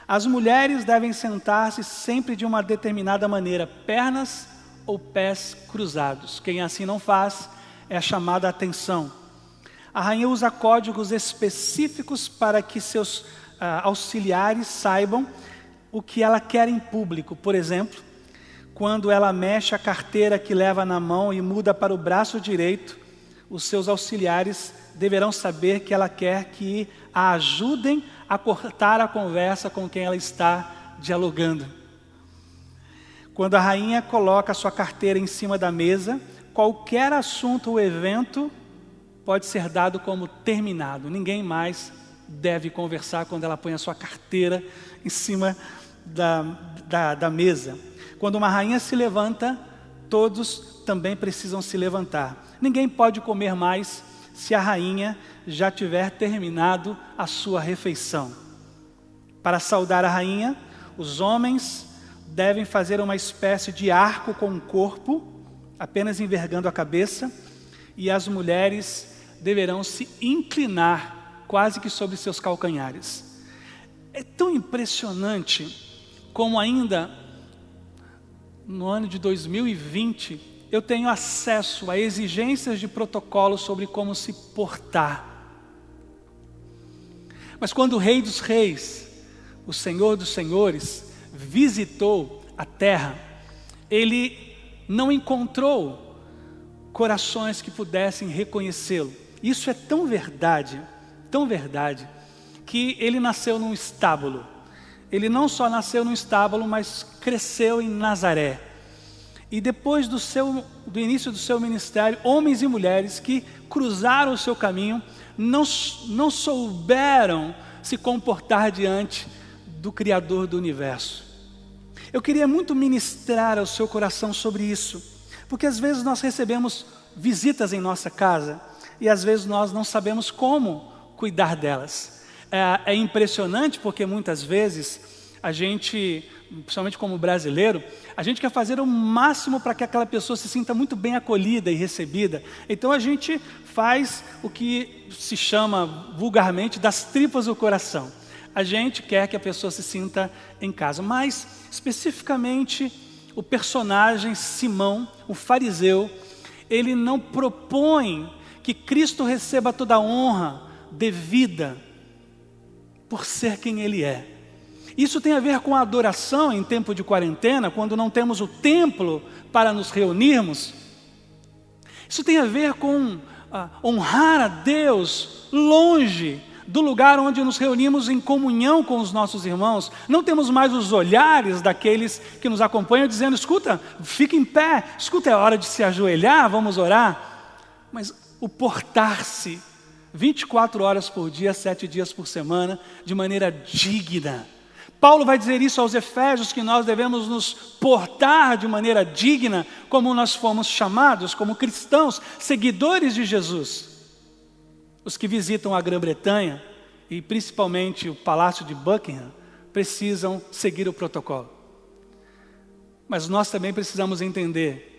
Speaker 1: As mulheres devem sentar-se sempre de uma determinada maneira, pernas ou pés cruzados. Quem assim não faz é chamada a atenção. A rainha usa códigos específicos para que seus auxiliares saibam o que ela quer em público. Por exemplo, quando ela mexe a carteira que leva na mão e muda para o braço direito, os seus auxiliares deverão saber que ela quer que a ajudem a cortar a conversa com quem ela está dialogando. Quando a rainha coloca a sua carteira em cima da mesa, qualquer assunto ou evento pode ser dado como terminado. Ninguém mais deve conversar quando ela põe a sua carteira em cima da mesa. Quando uma rainha se levanta, todos também precisam se levantar. Ninguém pode comer mais se a rainha já tiver terminado a sua refeição. Para saudar a rainha, os homens devem fazer uma espécie de arco com o corpo, apenas envergando a cabeça, e as mulheres deverão se inclinar quase que sobre seus calcanhares. É tão impressionante como ainda no ano de 2020 eu tenho acesso a exigências de protocolo sobre como se portar. Mas quando o Rei dos Reis, o Senhor dos Senhores, visitou a terra, Ele não encontrou corações que pudessem reconhecê-lo. Isso é tão verdade, que Ele nasceu num estábulo. Ele não só nasceu num estábulo, mas cresceu em Nazaré. E depois do início do seu ministério, homens e mulheres que cruzaram o seu caminho, não souberam se comportar diante do Criador do universo. Eu queria muito ministrar ao seu coração sobre isso, porque às vezes nós recebemos visitas em nossa casa, e às vezes nós não sabemos como cuidar delas. É impressionante porque muitas vezes a gente, principalmente como brasileiro, a gente quer fazer o máximo para que aquela pessoa se sinta muito bem acolhida e recebida. Então a gente faz o que se chama vulgarmente das tripas do coração. A gente quer que a pessoa se sinta em casa. Mas especificamente o personagem Simão, o fariseu, ele não propõe que Cristo receba toda a honra devida por ser quem Ele é. Isso tem a ver com a adoração em tempo de quarentena, quando não temos o templo para nos reunirmos. Isso tem a ver com honrar a Deus longe do lugar onde nos reunimos em comunhão com os nossos irmãos. Não temos mais os olhares daqueles que nos acompanham dizendo: escuta, fica em pé, escuta, é hora de se ajoelhar, vamos orar. Mas o portar-se 24 horas por dia, 7 dias por semana, de maneira digna, Paulo vai dizer isso aos Efésios, que nós devemos nos portar de maneira digna, como nós fomos chamados, como cristãos, seguidores de Jesus. Os que visitam a Grã-Bretanha, e principalmente o Palácio de Buckingham, precisam seguir o protocolo. Mas nós também precisamos entender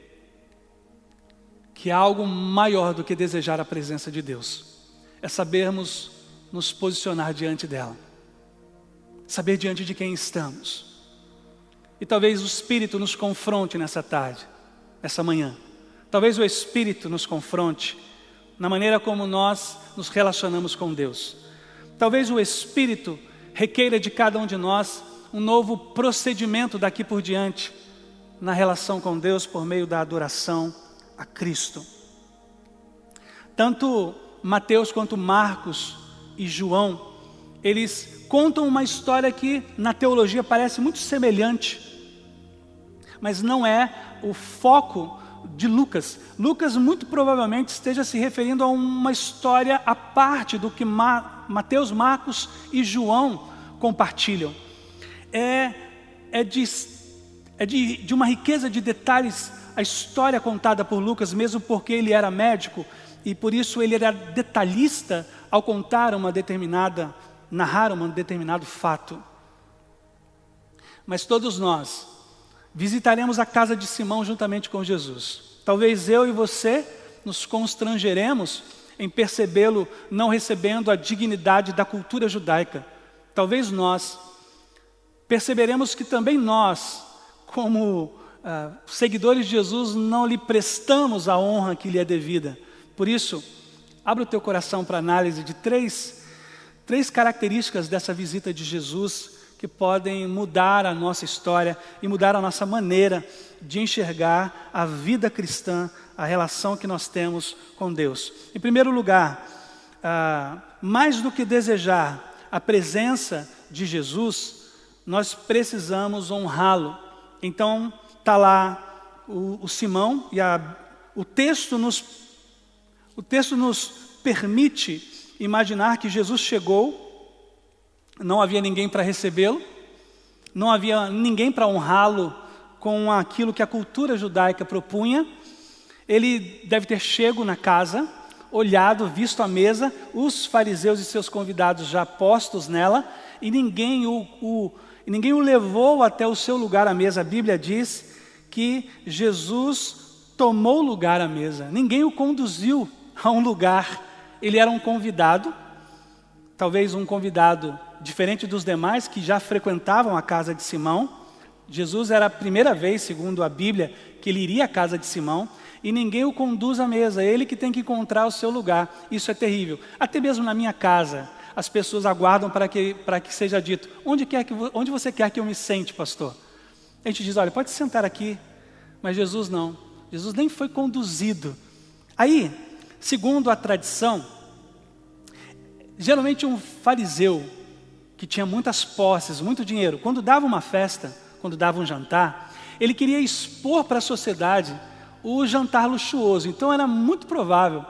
Speaker 1: que há algo maior do que desejar a presença de Deus. É sabermos nos posicionar diante dela. Saber diante de quem estamos. E talvez o Espírito nos confronte nessa tarde, nessa manhã. Talvez o Espírito nos confronte na maneira como nós nos relacionamos com Deus. Talvez o Espírito requeira de cada um de nós um novo procedimento daqui por diante na relação com Deus por meio da adoração a Cristo. Tanto Mateus quanto Marcos e João, eles contam uma história que na teologia parece muito semelhante, mas não é o foco de Lucas. Lucas muito provavelmente esteja se referindo a uma história à parte do que Mateus, Marcos e João compartilham. É de uma riqueza de detalhes a história contada por Lucas, mesmo porque ele era médico e por isso ele era detalhista ao narrar um determinado fato. Mas todos nós visitaremos a casa de Simão juntamente com Jesus. Talvez eu e você nos constrangeremos em percebê-lo não recebendo a dignidade da cultura judaica. Talvez nós perceberemos que também nós, como seguidores de Jesus, não lhe prestamos a honra que lhe é devida. Por isso, abre o teu coração para a análise de três características dessa visita de Jesus que podem mudar a nossa história e mudar a nossa maneira de enxergar a vida cristã, a relação que nós temos com Deus. Em primeiro lugar, mais do que desejar a presença de Jesus, nós precisamos honrá-lo. Então, está lá o Simão e o texto nos permite imaginar que Jesus chegou, não havia ninguém para recebê-lo, não havia ninguém para honrá-lo com aquilo que a cultura judaica propunha. Ele deve ter chego na casa, olhado, visto a mesa, os fariseus e seus convidados já postos nela, e ninguém o levou até o seu lugar à mesa. A Bíblia diz que Jesus tomou lugar à mesa, ninguém o conduziu a um lugar. Ele era um convidado, talvez um convidado diferente dos demais que já frequentavam a casa de Simão. Jesus era a primeira vez, segundo a Bíblia, que ele iria à casa de Simão, e ninguém o conduz à mesa, é ele que tem que encontrar o seu lugar. Isso é terrível. Até mesmo na minha casa, as pessoas aguardam para que seja dito: onde você quer que eu me sente, pastor? A gente diz: olha, pode sentar aqui. Mas Jesus não. Jesus nem foi conduzido. Aí, segundo a tradição, geralmente um fariseu que tinha muitas posses, muito dinheiro, quando dava uma festa, quando dava um jantar, ele queria expor para a sociedade o jantar luxuoso. Então era muito provável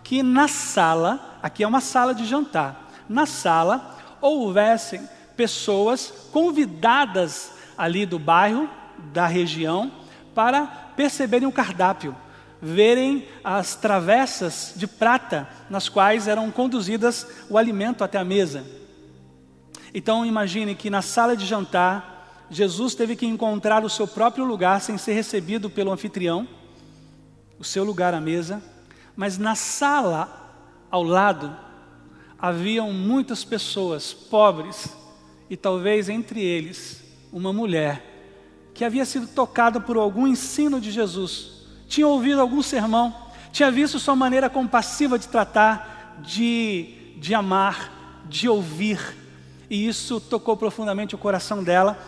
Speaker 1: que na sala, aqui é uma sala de jantar, na sala houvessem pessoas convidadas ali do bairro, da região, para perceberem o cardápio, verem as travessas de prata nas quais eram conduzidas o alimento até a mesa. Então imagine que na sala de jantar, Jesus teve que encontrar o seu próprio lugar sem ser recebido pelo anfitrião, o seu lugar à mesa, mas na sala ao lado haviam muitas pessoas pobres e talvez entre eles uma mulher que havia sido tocada por algum ensino de Jesus, tinha ouvido algum sermão, tinha visto sua maneira compassiva de tratar, de amar, de ouvir, e isso tocou profundamente o coração dela.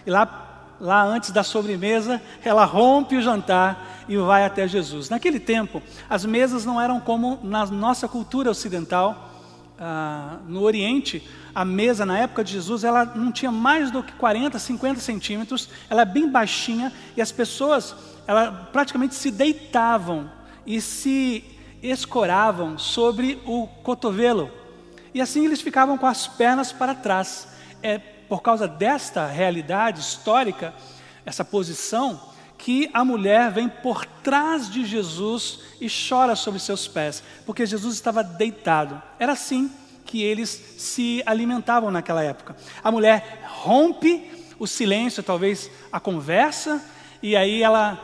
Speaker 1: E lá antes da sobremesa, ela rompe o jantar e vai até Jesus. Naquele tempo, as mesas não eram como na nossa cultura ocidental. No Oriente, a mesa na época de Jesus, ela não tinha mais do que 40, 50 centímetros, ela é bem baixinha, e as pessoas, praticamente se deitavam e se escoravam sobre o cotovelo, e assim eles ficavam com as pernas para trás. por causa desta realidade histórica, essa posição, que a mulher vem por trás de Jesus e chora sobre seus pés, porque Jesus estava deitado. Era assim que eles se alimentavam naquela época. A mulher rompe o silêncio, talvez a conversa, e aí ela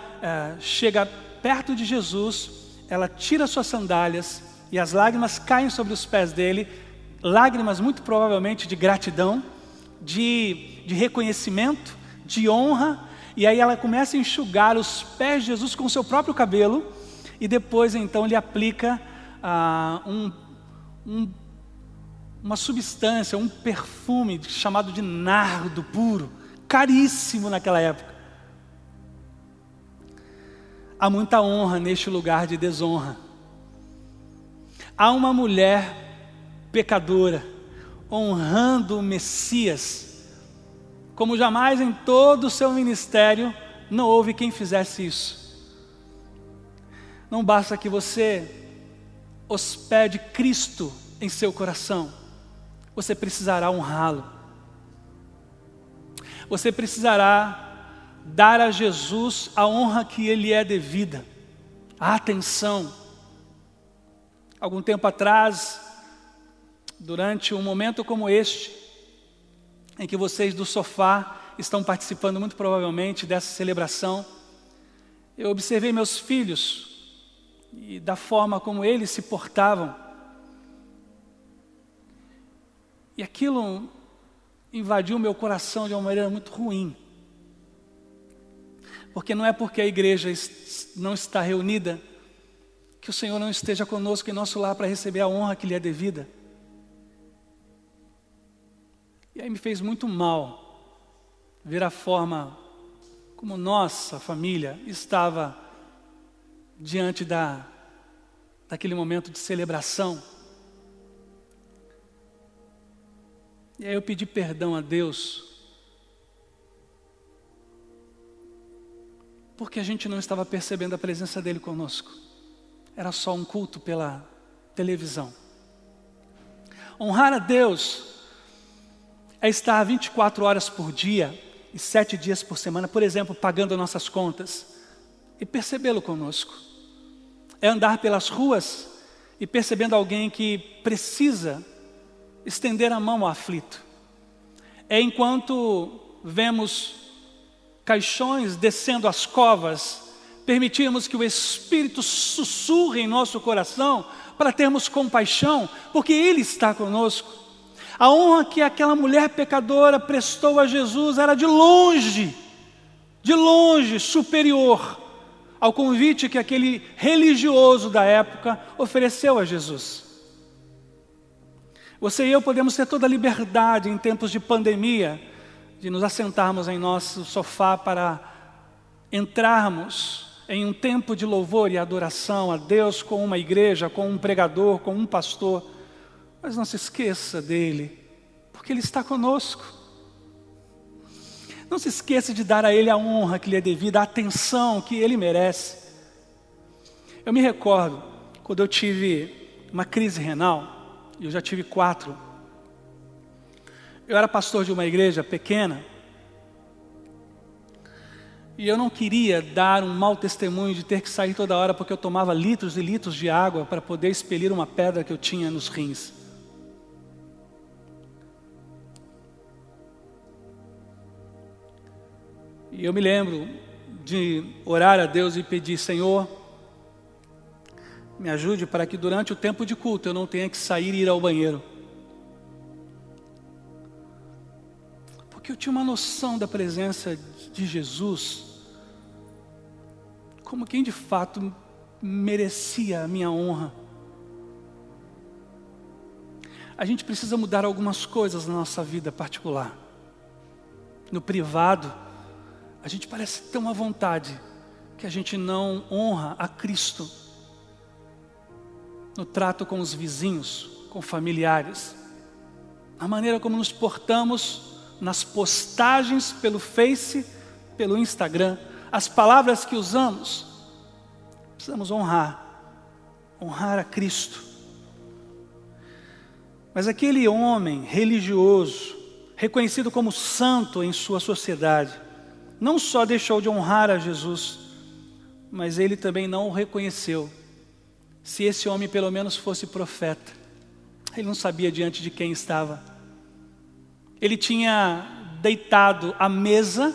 Speaker 1: chega perto de Jesus, ela tira suas sandálias e as lágrimas caem sobre os pés dele, lágrimas muito provavelmente de gratidão, de reconhecimento, de honra, e aí ela começa a enxugar os pés de Jesus com o seu próprio cabelo, e depois então lhe aplica uma substância, um perfume chamado de nardo puro, caríssimo naquela época. Há muita honra neste lugar de desonra. Há uma mulher pecadora honrando o Messias, como jamais em todo o seu ministério não houve quem fizesse isso. Não basta que você hospede Cristo em seu coração, você precisará honrá-lo. Você precisará dar a Jesus a honra que Ele é devida, a atenção. Algum tempo atrás, durante um momento como este, em que vocês do sofá estão participando muito provavelmente dessa celebração, eu observei meus filhos e da forma como eles se portavam, e aquilo invadiu meu coração de uma maneira muito ruim, porque não é porque a igreja não está reunida que o Senhor não esteja conosco em nosso lar para receber a honra que lhe é devida. E aí me fez muito mal ver a forma como nossa família estava diante daquele momento de celebração. E aí eu pedi perdão a Deus, porque a gente não estava percebendo a presença dEle conosco. Era só um culto pela televisão. Honrar a Deus é estar 24 horas por dia e 7 dias por semana, por exemplo, pagando nossas contas e percebê-lo conosco. É andar pelas ruas e percebendo alguém que precisa estender a mão ao aflito. É enquanto vemos caixões descendo as covas, permitirmos que o Espírito sussurre em nosso coração para termos compaixão, porque Ele está conosco. A honra que aquela mulher pecadora prestou a Jesus era de longe superior ao convite que aquele religioso da época ofereceu a Jesus. Você e eu podemos ter toda a liberdade em tempos de pandemia de nos assentarmos em nosso sofá para entrarmos em um tempo de louvor e adoração a Deus com uma igreja, com um pregador, com um pastor. Mas não se esqueça dele, porque Ele está conosco. Não se esqueça de dar a Ele a honra que lhe é devida, a atenção que Ele merece. Eu me recordo, quando eu tive uma crise renal, e eu já tive 4. Eu era pastor de uma igreja pequena, e eu não queria dar um mau testemunho de ter que sair toda hora, porque eu tomava litros e litros de água para poder expelir uma pedra que eu tinha nos rins. E eu me lembro de orar a Deus e pedir: Senhor, me ajude para que durante o tempo de culto eu não tenha que sair e ir ao banheiro. Porque eu tinha uma noção da presença de Jesus, como quem de fato merecia a minha honra. A gente precisa mudar algumas coisas na nossa vida particular. No privado, a gente parece tão à vontade que a gente não honra a Cristo. No trato com os vizinhos, com familiares, na maneira como nos portamos, nas postagens pelo Face, pelo Instagram, as palavras que usamos. Precisamos honrar a Cristo. Mas aquele homem religioso, reconhecido como santo em sua sociedade, não só deixou de honrar a Jesus, mas ele também não o reconheceu. Se esse homem pelo menos fosse profeta, ele não sabia diante de quem estava. Ele tinha deitado à mesa,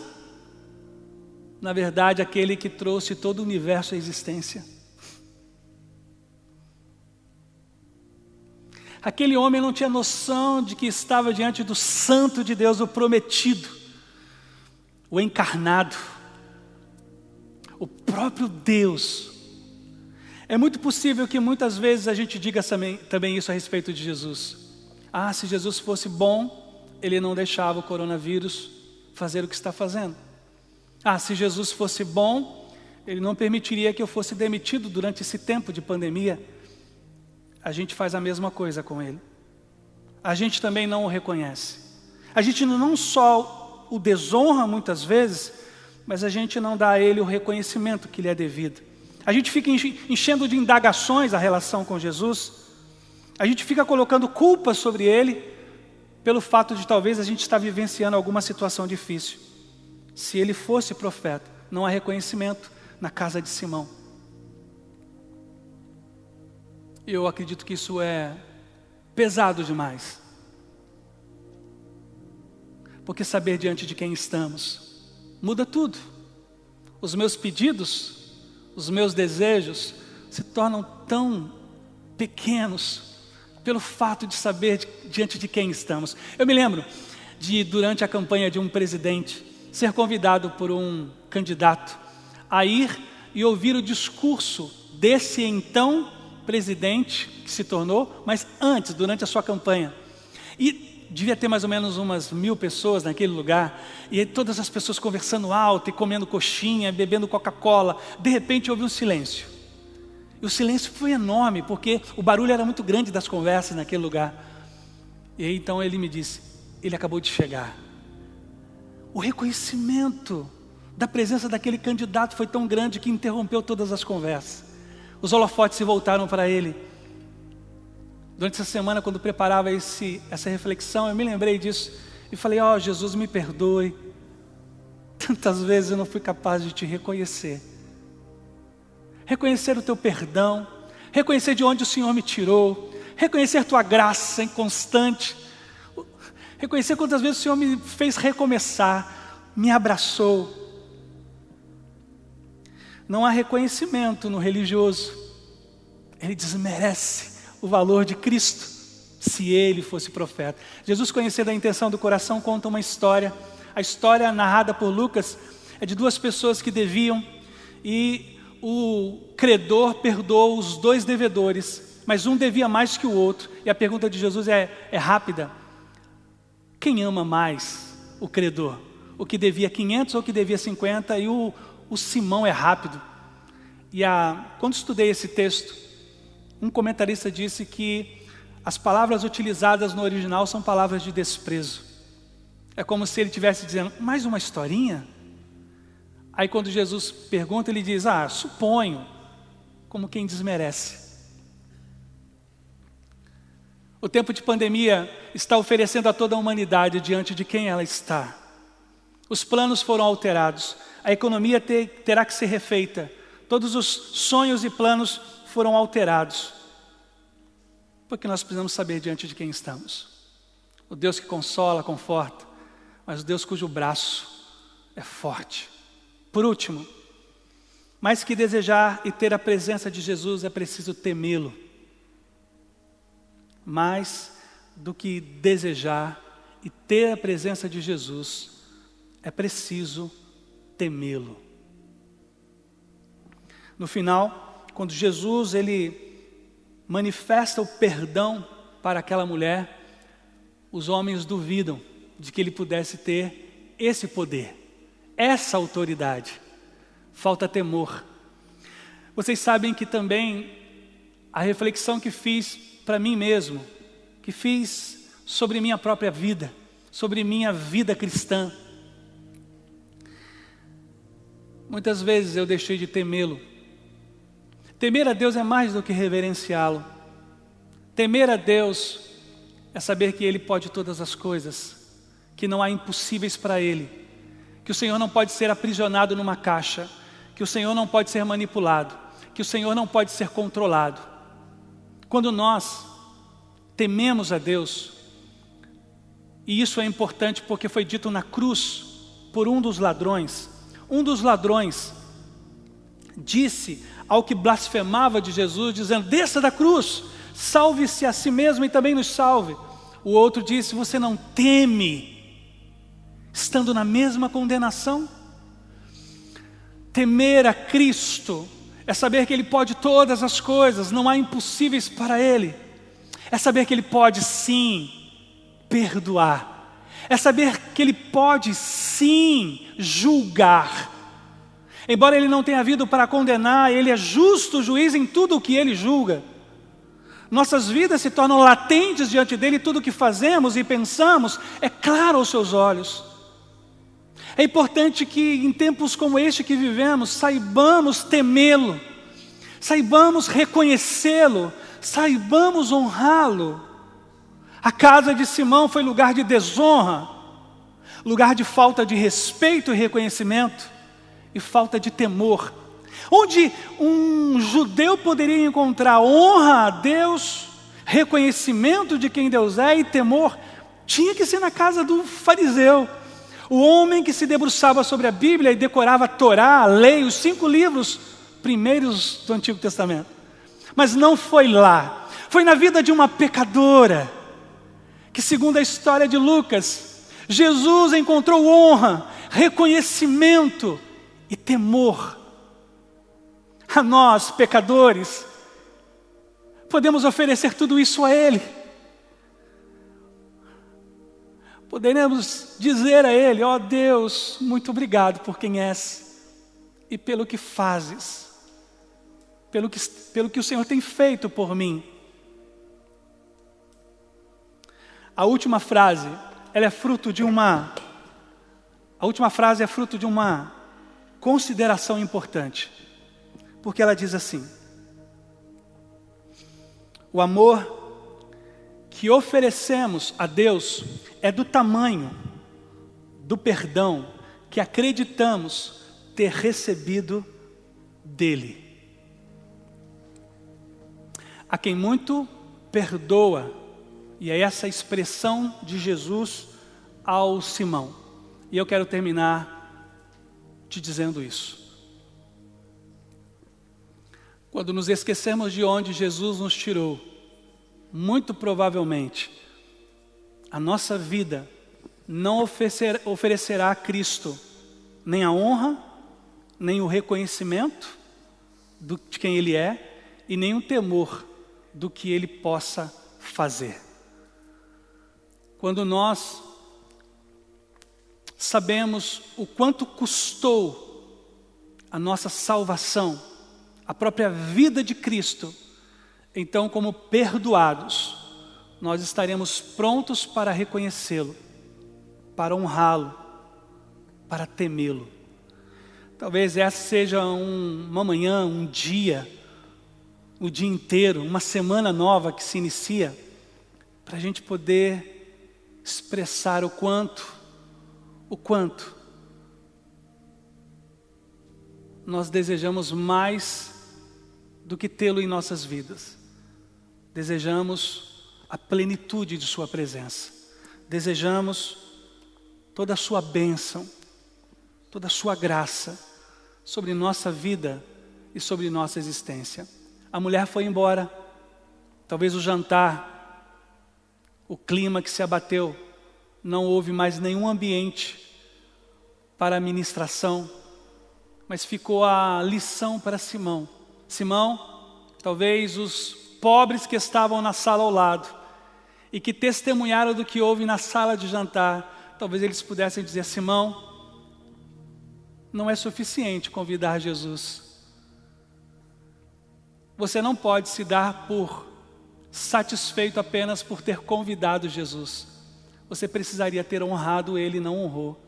Speaker 1: na verdade, aquele que trouxe todo o universo à existência. Aquele homem não tinha noção de que estava diante do Santo de Deus, o prometido, o encarnado, o próprio Deus. É muito possível que muitas vezes a gente diga também isso a respeito de Jesus. Ah, se Jesus fosse bom, ele não deixava o coronavírus fazer o que está fazendo. Ah, se Jesus fosse bom, ele não permitiria que eu fosse demitido durante esse tempo de pandemia. A gente faz a mesma coisa com ele. A gente também não o reconhece. A gente não só o desonra muitas vezes, mas a gente não dá a ele o reconhecimento que lhe é devido. A gente fica enchendo de indagações a relação com Jesus. A gente fica colocando culpa sobre ele pelo fato de talvez a gente estar vivenciando alguma situação difícil. Se ele fosse profeta, não há reconhecimento na casa de Simão. Eu acredito que isso é pesado demais. Porque saber diante de quem estamos muda tudo. Os meus pedidos, os meus desejos se tornam tão pequenos pelo fato de saber diante de quem estamos. Eu me lembro de, durante a campanha de um presidente, ser convidado por um candidato a ir e ouvir o discurso desse então presidente que se tornou, mas antes, durante a sua campanha. E devia ter mais ou menos umas 1000 pessoas naquele lugar, e aí todas as pessoas conversando alto e comendo coxinha, bebendo Coca-Cola. De repente houve um silêncio. E o silêncio foi enorme, porque o barulho era muito grande das conversas naquele lugar. E aí então ele me disse, ele acabou de chegar. O reconhecimento da presença daquele candidato foi tão grande que interrompeu todas as conversas. Os holofotes se voltaram para ele. Durante essa semana, quando preparava essa reflexão, eu me lembrei disso e falei, Jesus, me perdoe. Tantas vezes eu não fui capaz de te reconhecer. Reconhecer o teu perdão, reconhecer de onde o Senhor me tirou, reconhecer tua graça inconstante, reconhecer quantas vezes o Senhor me fez recomeçar, me abraçou. Não há reconhecimento no religioso. Ele desmerece o valor de Cristo, se ele fosse profeta. Jesus, conhecendo a intenção do coração, conta uma história. A história narrada por Lucas é de 2 pessoas que deviam, e o credor perdoou os 2 devedores, mas um devia mais que o outro. E a pergunta de Jesus é rápida. Quem ama mais o credor? O que devia 500 ou o que devia 50? E o Simão é rápido. E quando estudei esse texto, um comentarista disse que as palavras utilizadas no original são palavras de desprezo. É como se ele estivesse dizendo, mais uma historinha? Aí quando Jesus pergunta, ele diz, suponho, como quem desmerece. O tempo de pandemia está oferecendo a toda a humanidade diante de quem ela está. Os planos foram alterados, a economia terá que ser refeita, todos os sonhos e planos foram alterados. Porque nós precisamos saber diante de quem estamos. O Deus que consola, conforta, mas o Deus cujo braço é forte. Por último, mais que desejar e ter a presença de Jesus, é preciso temê-lo. Mais do que desejar e ter a presença de Jesus, é preciso temê-lo. No final, quando Jesus ele manifesta o perdão para aquela mulher, os homens duvidam de que ele pudesse ter esse poder, essa autoridade. Falta temor. Vocês sabem que também a reflexão que fiz para mim mesmo, que fiz sobre minha própria vida, sobre minha vida cristã, muitas vezes eu deixei de temê-lo. Temer a Deus é mais do que reverenciá-lo. Temer a Deus é saber que Ele pode todas as coisas, que não há impossíveis para Ele, que o Senhor não pode ser aprisionado numa caixa, que o Senhor não pode ser manipulado, que o Senhor não pode ser controlado. Quando nós tememos a Deus, e isso é importante porque foi dito na cruz por um dos ladrões disse ao que blasfemava de Jesus, dizendo: desça da cruz, salve-se a si mesmo e também nos salve. O outro disse: você não teme, estando na mesma condenação? Temer a Cristo é saber que Ele pode todas as coisas, não há impossíveis para Ele. É saber que Ele pode sim perdoar. É saber que Ele pode sim julgar. Embora Ele não tenha vindo para condenar, Ele é justo juiz em tudo o que Ele julga. Nossas vidas se tornam latentes diante dEle, e tudo o que fazemos e pensamos é claro aos seus olhos. É importante que em tempos como este que vivemos, saibamos temê-lo, saibamos reconhecê-lo, saibamos honrá-lo. A casa de Simão foi lugar de desonra, lugar de falta de respeito e reconhecimento, e falta de temor. Onde um judeu poderia encontrar honra a Deus, reconhecimento de quem Deus é e temor, tinha que ser na casa do fariseu. O homem que se debruçava sobre a Bíblia e decorava a Torá, a lei, os 5 livros primeiros do Antigo Testamento. Mas não foi lá, foi na vida de uma pecadora, que segundo a história de Lucas, Jesus encontrou honra, reconhecimento e temor. A nós, pecadores, podemos oferecer tudo isso a Ele. Poderemos dizer a Ele: ó Deus, muito obrigado por quem és e pelo que fazes, pelo que o Senhor tem feito por mim. A última frase, ela é fruto de uma consideração importante, porque ela diz assim: o amor que oferecemos a Deus é do tamanho do perdão que acreditamos ter recebido dele. A quem muito perdoa, e é essa a expressão de Jesus ao Simão. E eu quero terminar te dizendo isso. Quando nos esquecemos de onde Jesus nos tirou, muito provavelmente a nossa vida não oferecerá a Cristo nem a honra, nem o reconhecimento de quem Ele é, e nem o temor do que Ele possa fazer. Quando nós sabemos o quanto custou a nossa salvação, a própria vida de Cristo, então, como perdoados, nós estaremos prontos para reconhecê-lo, para honrá-lo, para temê-lo. Talvez essa seja uma manhã, um dia, o dia inteiro, uma semana nova que se inicia, para a gente poder expressar o quanto nós desejamos mais do que tê-lo em nossas vidas. Desejamos a plenitude de sua presença. Desejamos toda a sua bênção, toda a sua graça sobre nossa vida e sobre nossa existência. A mulher foi embora. Talvez o jantar, o clima que se abateu, não houve mais nenhum ambiente para a ministração, mas ficou a lição para Simão. Simão, talvez os pobres que estavam na sala ao lado e que testemunharam do que houve na sala de jantar, talvez eles pudessem dizer: Simão, não é suficiente convidar Jesus. Você não pode se dar por satisfeito apenas por ter convidado Jesus. Você precisaria ter honrado Ele e não honrou.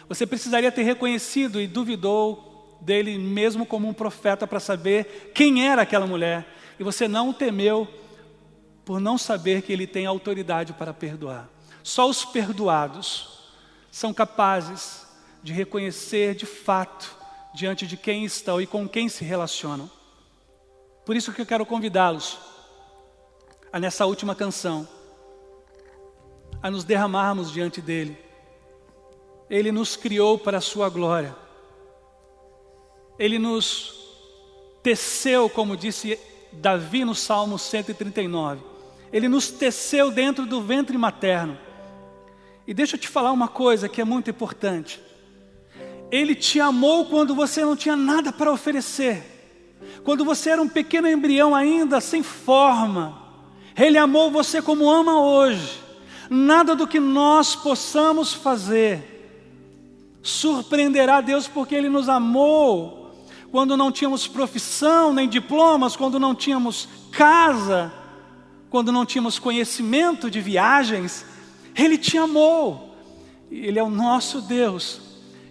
Speaker 1: Você precisaria ter reconhecido e duvidou dele mesmo como um profeta para saber quem era aquela mulher. E você não o temeu por não saber que Ele tem autoridade para perdoar. Só os perdoados são capazes de reconhecer de fato diante de quem estão e com quem se relacionam. Por isso que eu quero convidá-los a, nessa última canção, a nos derramarmos diante dele. Ele nos criou para a sua glória. Ele nos teceu, como disse Davi no Salmo 139. Ele nos teceu dentro do ventre materno. E deixa eu te falar uma coisa que é muito importante. Ele te amou quando você não tinha nada para oferecer. Quando você era um pequeno embrião ainda sem forma. Ele amou você como ama hoje. Nada do que nós possamos fazer surpreenderá Deus, porque Ele nos amou quando não tínhamos profissão, nem diplomas, quando não tínhamos casa, quando não tínhamos conhecimento de viagens. Ele te amou. Ele é o nosso Deus.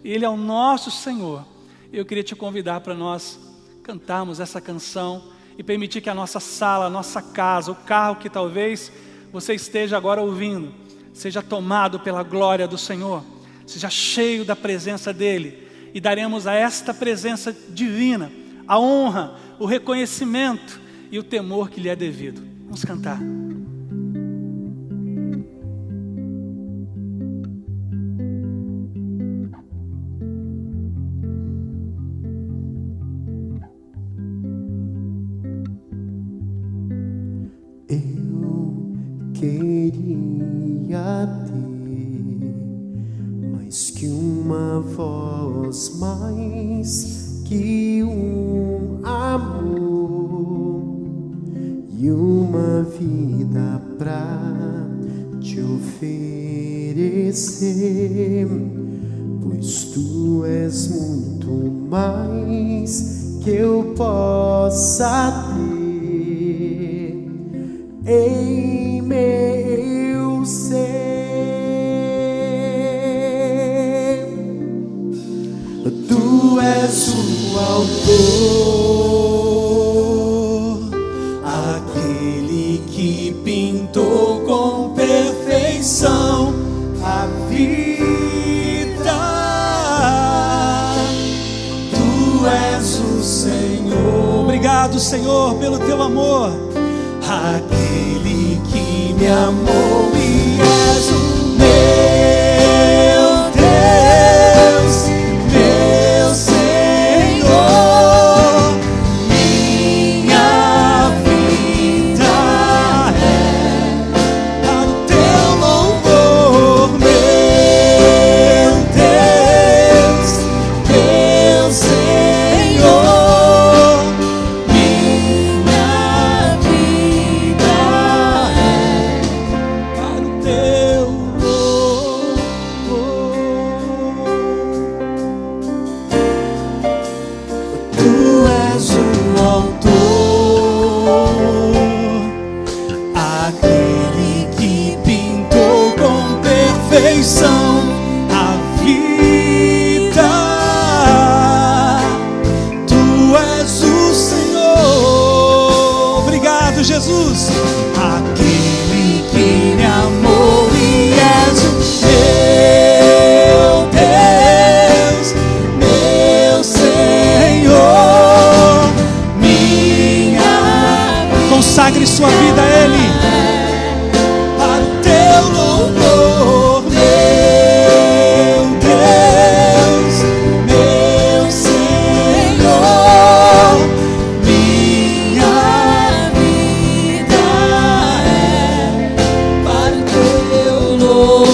Speaker 1: Ele é o nosso Senhor. Eu queria te convidar para nós cantarmos essa canção e permitir que a nossa sala, a nossa casa, o carro que talvez você esteja agora ouvindo, seja tomado pela glória do Senhor, seja cheio da presença dEle, e daremos a esta presença divina a honra, o reconhecimento e o temor que lhe é devido. Vamos cantar.
Speaker 3: Queria ter mais que uma voz, mais que um amor e uma vida pra te oferecer, pois tu és muito mais que eu possa ter. Em meu ser, tu és o autor, aquele que pintou com perfeição a vida. Tu és o Senhor.
Speaker 1: Obrigado, Senhor, pelo teu amor.
Speaker 3: Aquele que me amou e és o meu Deus, meu Senhor. Minha vida é para o teu louvor, meu Deus, meu Senhor. Minha vida é para o teu louvor. Tu és o autor, aquele que pintou com perfeição a vida. Tu és o Senhor. Obrigado, Jesus. Aquele que me amou e és o meu Deus, meu Senhor. Minha consagre sua vida a Ele para o teu louvor, meu Deus, meu Senhor. Minha vida é para o teu louvor.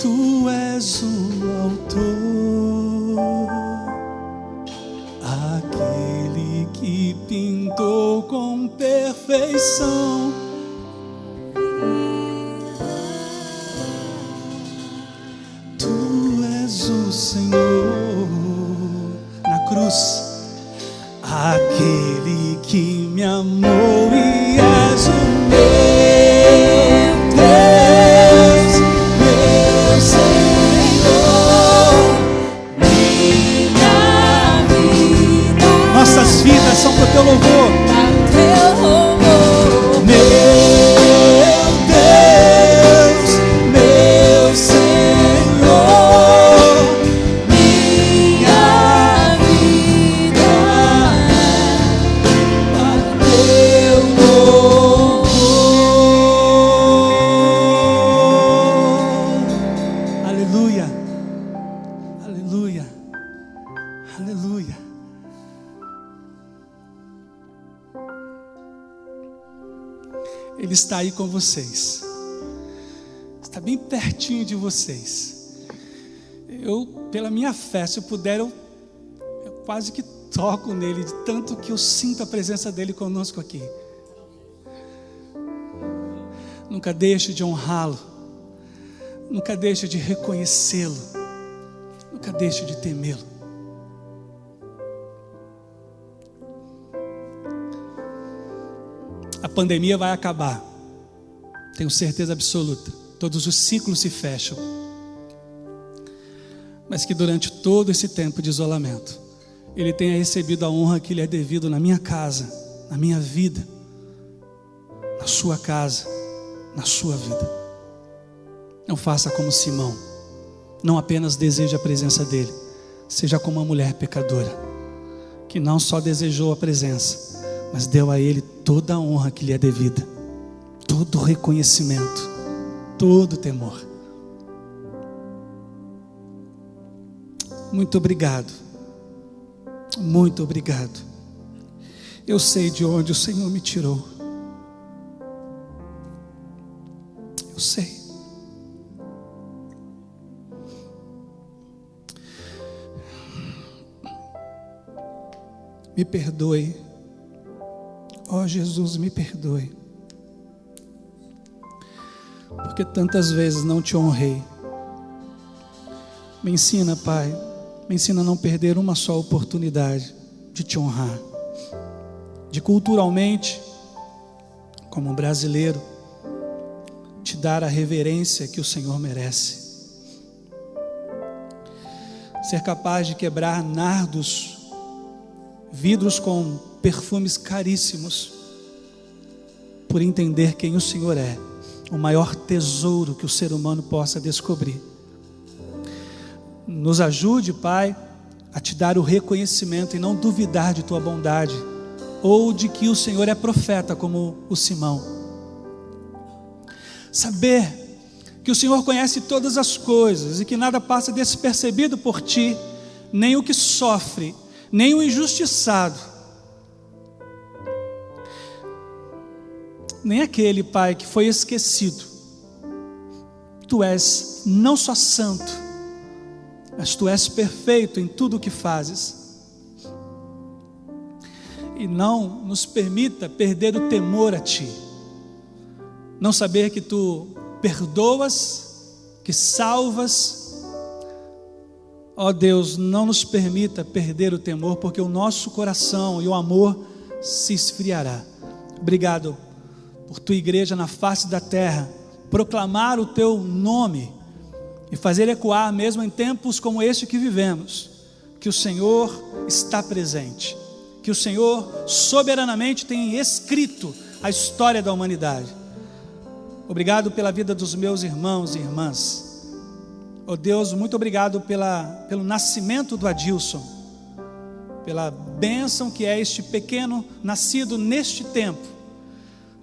Speaker 3: Tu és o autor, aquele que pintou com perfeição. Tu és o Senhor na cruz, aquele que me amou e és o meu Deus, meu Senhor. Minha vida, nossas vidas são para o teu louvor, meu
Speaker 1: Ele está aí com vocês. Está bem pertinho de vocês. Eu, pela minha fé, se eu puder, eu quase que toco nele, de tanto que eu sinto a presença dele conosco aqui. Nunca deixe de honrá-lo. Nunca deixe de reconhecê-lo. Nunca deixe de temê-lo. A pandemia vai acabar. Tenho certeza absoluta. Todos os ciclos se fecham. Mas que durante todo esse tempo de isolamento, Ele tenha recebido a honra que lhe é devido na minha casa, na minha vida, na sua casa, na sua vida. Não faça como Simão. Não apenas deseje a presença dele. Seja como uma mulher pecadora, que não só desejou a presença, mas deu a ele toda a honra que lhe é devida, todo o reconhecimento, todo o temor. Muito obrigado. Muito obrigado. Eu sei de onde o Senhor me tirou. Eu sei. Me perdoe. Ó Jesus, me perdoe. Porque tantas vezes não te honrei. Me ensina, Pai. Me ensina a não perder uma só oportunidade de te honrar. De culturalmente, como um brasileiro, te dar a reverência que o Senhor merece. Ser capaz de quebrar nardos, vidros com perfumes caríssimos, por entender quem o Senhor é, o maior tesouro que o ser humano possa descobrir. Nos ajude, Pai, a te dar o reconhecimento e não duvidar de tua bondade, ou de que o Senhor é profeta como o Simão. Saber que o Senhor conhece todas as coisas e que nada passa despercebido por ti, nem o que sofre, nem o injustiçado, nem aquele, Pai, que foi esquecido. Tu és não só santo, mas tu és perfeito em tudo o que fazes. E não nos permita perder o temor a ti. Não saber que tu perdoas, que salvas. Ó Deus, não nos permita perder o temor, porque o nosso coração e o amor se esfriará. Obrigado por tua igreja na face da terra, proclamar o teu nome e fazer ecoar mesmo em tempos como este que vivemos, que o Senhor está presente, que o Senhor soberanamente tem escrito a história da humanidade. Obrigado pela vida dos meus irmãos e irmãs. Oh Deus, muito obrigado pelo nascimento do Adilson, pela bênção que é este pequeno nascido neste tempo.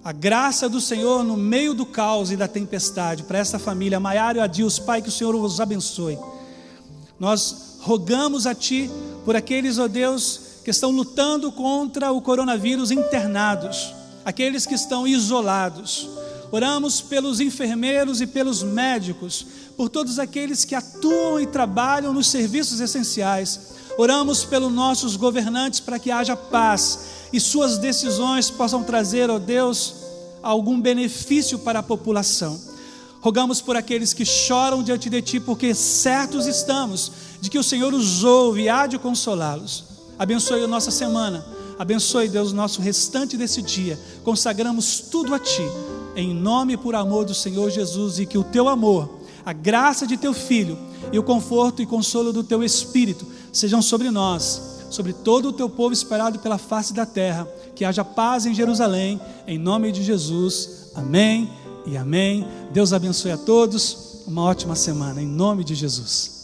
Speaker 1: A graça do Senhor no meio do caos e da tempestade, para essa família, Maiara e Adilson, Pai, que o Senhor os abençoe. Nós rogamos a Ti por aqueles, ó Deus, que estão lutando contra o coronavírus, internados, aqueles que estão isolados. Oramos pelos enfermeiros e pelos médicos, por todos aqueles que atuam e trabalham nos serviços essenciais. Oramos pelos nossos governantes para que haja paz e suas decisões possam trazer, ó Deus, algum benefício para a população. Rogamos por aqueles que choram diante de Ti, porque certos estamos de que o Senhor os ouve e há de consolá-los. Abençoe a nossa semana, abençoe, Deus, o nosso restante desse dia. Consagramos tudo a Ti, em nome e por amor do Senhor Jesus, e que o Teu amor, a graça de Teu Filho e o conforto e consolo do Teu Espírito sejam sobre nós, sobre todo o Teu povo esperado pela face da terra. Que haja paz em Jerusalém, em nome de Jesus, amém e amém. Deus abençoe a todos, uma ótima semana, em nome de Jesus.